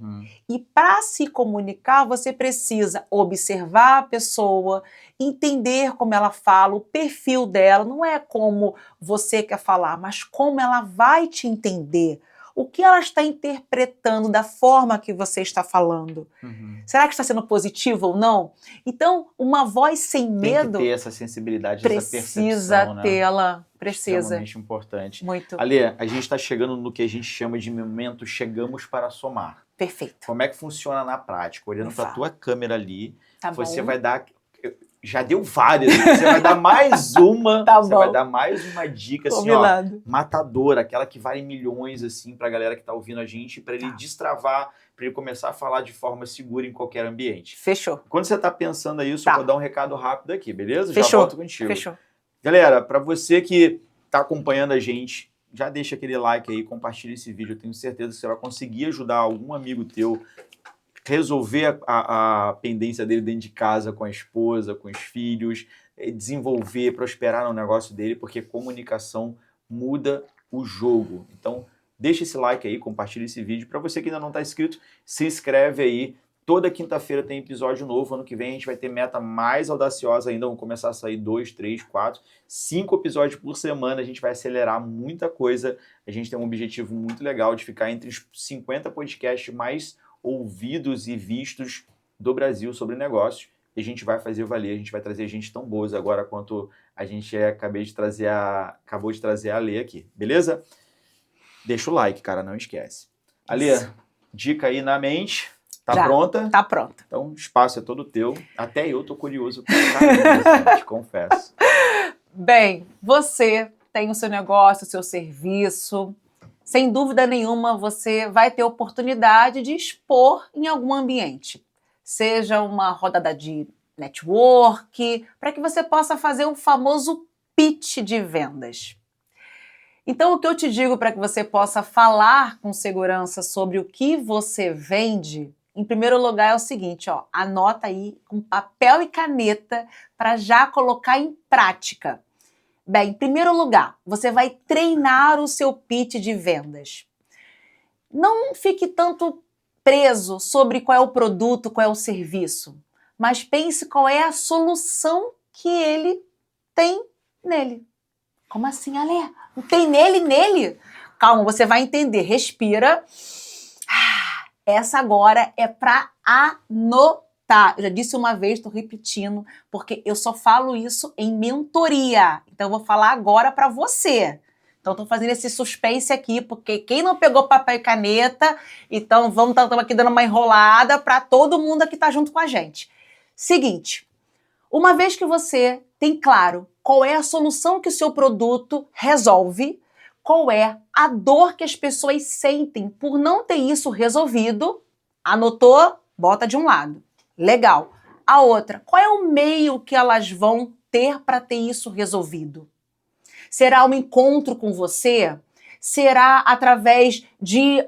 E para se comunicar, você precisa observar a pessoa, entender como ela fala, o perfil dela, não é como você quer falar, mas como ela vai te entender. O que ela está interpretando da forma que você está falando? Será que está sendo positivo ou não? Então, uma voz sem medo... Tem que ter essa sensibilidade, essa percepção, precisa tê-la, precisa. Extremamente importante. Muito. Ali, a gente está chegando no que a gente chama de momento chegamos para somar. Perfeito. Como é que funciona na prática? Olhando para a tua câmera ali, você vai dar... Já deu várias, você vai dar mais uma, vai dar mais uma dica, assim, matadora, aquela que vale milhões, assim, pra galera que tá ouvindo a gente, pra ele destravar, pra ele começar a falar de forma segura em qualquer ambiente. Fechou. Quando você tá pensando isso, eu vou dar um recado rápido aqui, beleza? Fechou. Já volto contigo. Fechou. Galera, pra você que tá acompanhando a gente, já deixa aquele like aí, compartilha esse vídeo, eu tenho certeza que você vai conseguir ajudar algum amigo teu, resolver a pendência dele dentro de casa com a esposa, com os filhos, desenvolver, prosperar no negócio dele, porque comunicação muda o jogo. Então, deixa esse like aí, compartilha esse vídeo. Para você que ainda não está inscrito, se inscreve aí. Toda quinta-feira tem episódio novo. Ano que vem a gente vai ter meta mais audaciosa ainda. Vamos começar a sair 2, 3, 4, 5 episódios por semana. A gente vai acelerar muita coisa. A gente tem um objetivo muito legal de ficar entre os 50 podcasts mais ouvidos e vistos do Brasil sobre negócios, e a gente vai fazer valer, a gente vai trazer gente tão boa agora quanto a gente acabou de trazer a Lê aqui, beleza? Deixa o like, cara, não esquece. Alê, dica aí na mente, pronta? Tá pronta. Então, o espaço é todo teu, até eu tô curioso pra caramba, te confesso. Bem, você tem o seu negócio, o seu serviço. Sem dúvida nenhuma, você vai ter oportunidade de expor em algum ambiente. Seja uma rodada de network, para que você possa fazer o famoso pitch de vendas. Então, o que eu te digo para que você possa falar com segurança sobre o que você vende, em primeiro lugar é o seguinte, anota aí com papel e caneta para já colocar em prática. Bem, em primeiro lugar, você vai treinar o seu pitch de vendas. Não fique tanto preso sobre qual é o produto, qual é o serviço, mas pense qual é a solução que ele tem nele. Como assim, Alê? Não tem nele? Calma, você vai entender. Respira. Essa agora é para anotar. Eu já disse uma vez, estou repetindo, porque eu só falo isso em mentoria. Então, eu vou falar agora para você. Então, estou fazendo esse suspense aqui, porque quem não pegou papel e caneta, então estamos aqui dando uma enrolada para todo mundo aqui estar junto com a gente. Seguinte, uma vez que você tem claro qual é a solução que o seu produto resolve, qual é a dor que as pessoas sentem por não ter isso resolvido, anotou? Bota de um lado. Legal. A outra, qual é o meio que elas vão ter para ter isso resolvido? Será um encontro com você? Será através de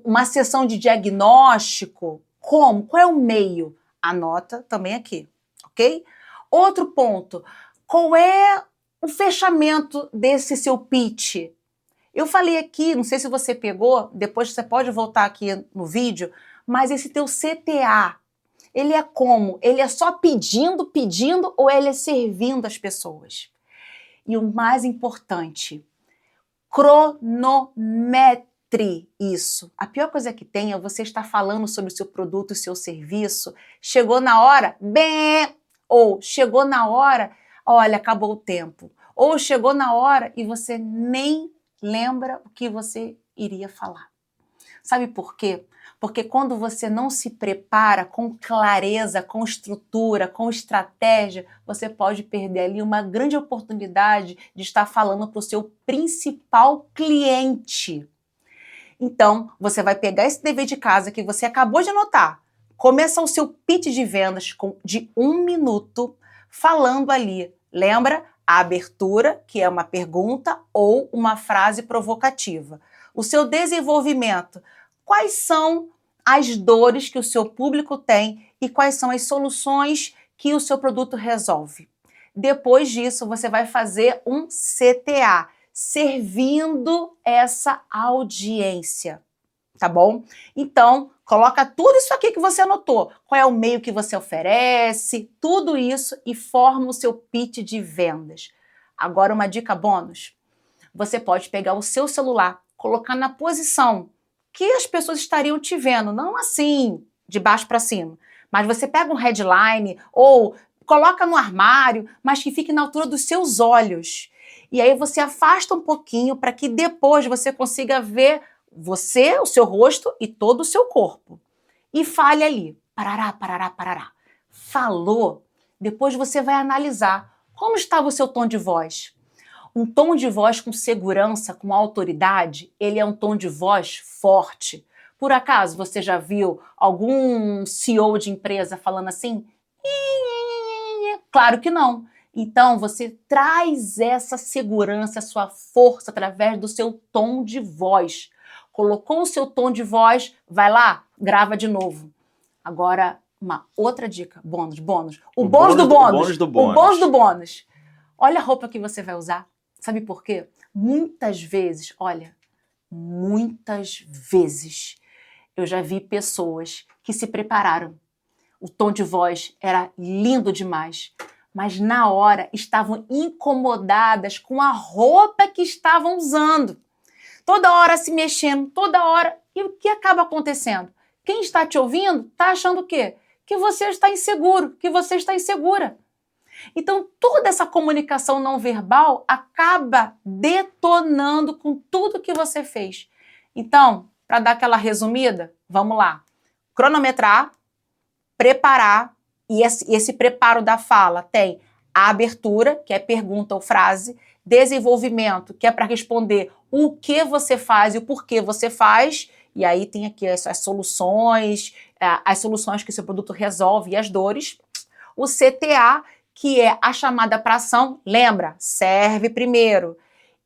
uma sessão de diagnóstico? Como? Qual é o meio? Anota também aqui, ok? Outro ponto, qual é o fechamento desse seu pitch? Eu falei aqui, não sei se você pegou, depois você pode voltar aqui no vídeo, mas esse teu CTA, ele é como? Ele é só pedindo, ou ele é servindo as pessoas? E o mais importante, Cronometre isso. A pior coisa que tem é você estar falando sobre o seu produto, o seu serviço. Chegou na hora, bem, ou chegou na hora, olha, acabou o tempo. Ou chegou na hora e você nem lembra o que você iria falar. Sabe por quê? Porque quando você não se prepara com clareza, com estrutura, com estratégia, você pode perder ali uma grande oportunidade de estar falando para o seu principal cliente. Então, você vai pegar esse dever de casa que você acabou de anotar, começa o seu pitch de vendas de 1 minuto, falando ali. Lembra? A abertura, que é uma pergunta ou uma frase provocativa. O seu desenvolvimento. Quais são as dores que o seu público tem e quais são as soluções que o seu produto resolve. Depois disso, você vai fazer um CTA, servindo essa audiência, tá bom? Então, coloca tudo isso aqui que você anotou. Qual é o meio que você oferece, tudo isso e forma o seu pitch de vendas. Agora, uma dica bônus. Você pode pegar o seu celular, colocar na posição que as pessoas estariam te vendo, não assim, de baixo para cima, mas você pega um headline ou coloca no armário, mas que fique na altura dos seus olhos. E aí você afasta um pouquinho para que depois você consiga ver você, o seu rosto e todo o seu corpo. E fale ali, parará, parará, parará. Falou, depois você vai analisar como estava o seu tom de voz. Um tom de voz com segurança, com autoridade, ele é um tom de voz forte. Por acaso você já viu algum CEO de empresa falando assim? Claro que não. Então você traz essa segurança, a sua força através do seu tom de voz. Colocou o seu tom de voz, vai lá, grava de novo. Agora, uma outra dica, bônus. O bônus do bônus. Olha a roupa que você vai usar. Sabe por quê? Muitas vezes eu já vi pessoas que se prepararam. O tom de voz era lindo demais, mas na hora estavam incomodadas com a roupa que estavam usando. Toda hora se mexendo, toda hora. E o que acaba acontecendo? Quem está te ouvindo está achando o quê? Que você está inseguro, que você está insegura. Então, toda essa comunicação não verbal acaba detonando com tudo que você fez. Então, para dar aquela resumida, vamos lá. Cronometrar, preparar, e esse preparo da fala tem a abertura, que é pergunta ou frase, desenvolvimento, que é para responder o que você faz e o porquê você faz, e aí tem aqui as soluções que o seu produto resolve e as dores. O CTA, que é a chamada para ação, lembra? Serve primeiro.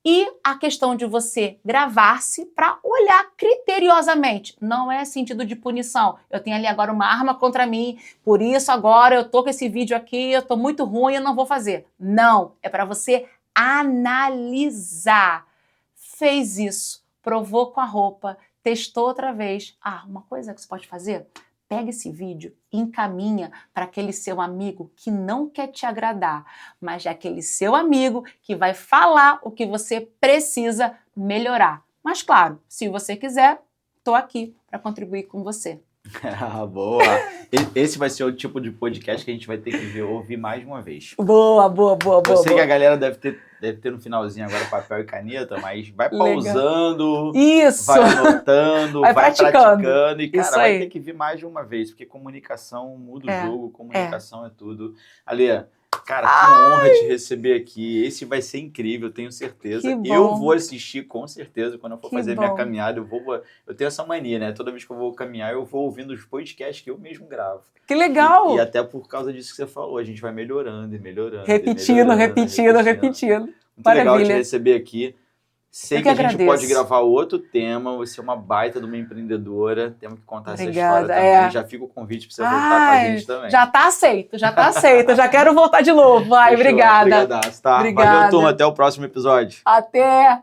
E a questão de você gravar-se para olhar criteriosamente. Não é sentido de punição. Eu tenho ali agora uma arma contra mim, por isso agora eu tô com esse vídeo aqui, eu tô muito ruim, eu não vou fazer. Não, é para você analisar. Fez isso, provou com a roupa, testou outra vez. Uma coisa que você pode fazer? Pega esse vídeo e encaminha para aquele seu amigo que não quer te agradar, mas é aquele seu amigo que vai falar o que você precisa melhorar. Mas claro, se você quiser, estou aqui para contribuir com você. Boa! Esse vai ser o tipo de podcast que a gente vai ter que ouvir mais de uma vez. Boa. Eu sei que a galera deve ter no finalzinho agora papel e caneta, mas vai pausando, isso. Vai anotando, vai praticando e, cara, vai ter que vir mais de uma vez, porque comunicação muda o jogo, comunicação é tudo. Ale, cara, que honra te receber aqui. Esse vai ser incrível, tenho certeza. Eu vou assistir com certeza quando eu for fazer minha caminhada. Eu tenho essa mania, né? Toda vez que eu vou caminhar, eu vou ouvindo os podcasts que eu mesmo gravo. Que legal! E até por causa disso que você falou, a gente vai melhorando e melhorando. Repetindo. Muito legal te receber aqui. Sei que a gente pode gravar outro tema. Você é uma baita de uma empreendedora. Temos que contar essa história também. Já fica o convite para você voltar com a gente também. Já tá aceito. Já quero voltar de novo. Obrigada. Obrigadaço, tá? Obrigada. Valeu, turma. Até o próximo episódio. Até!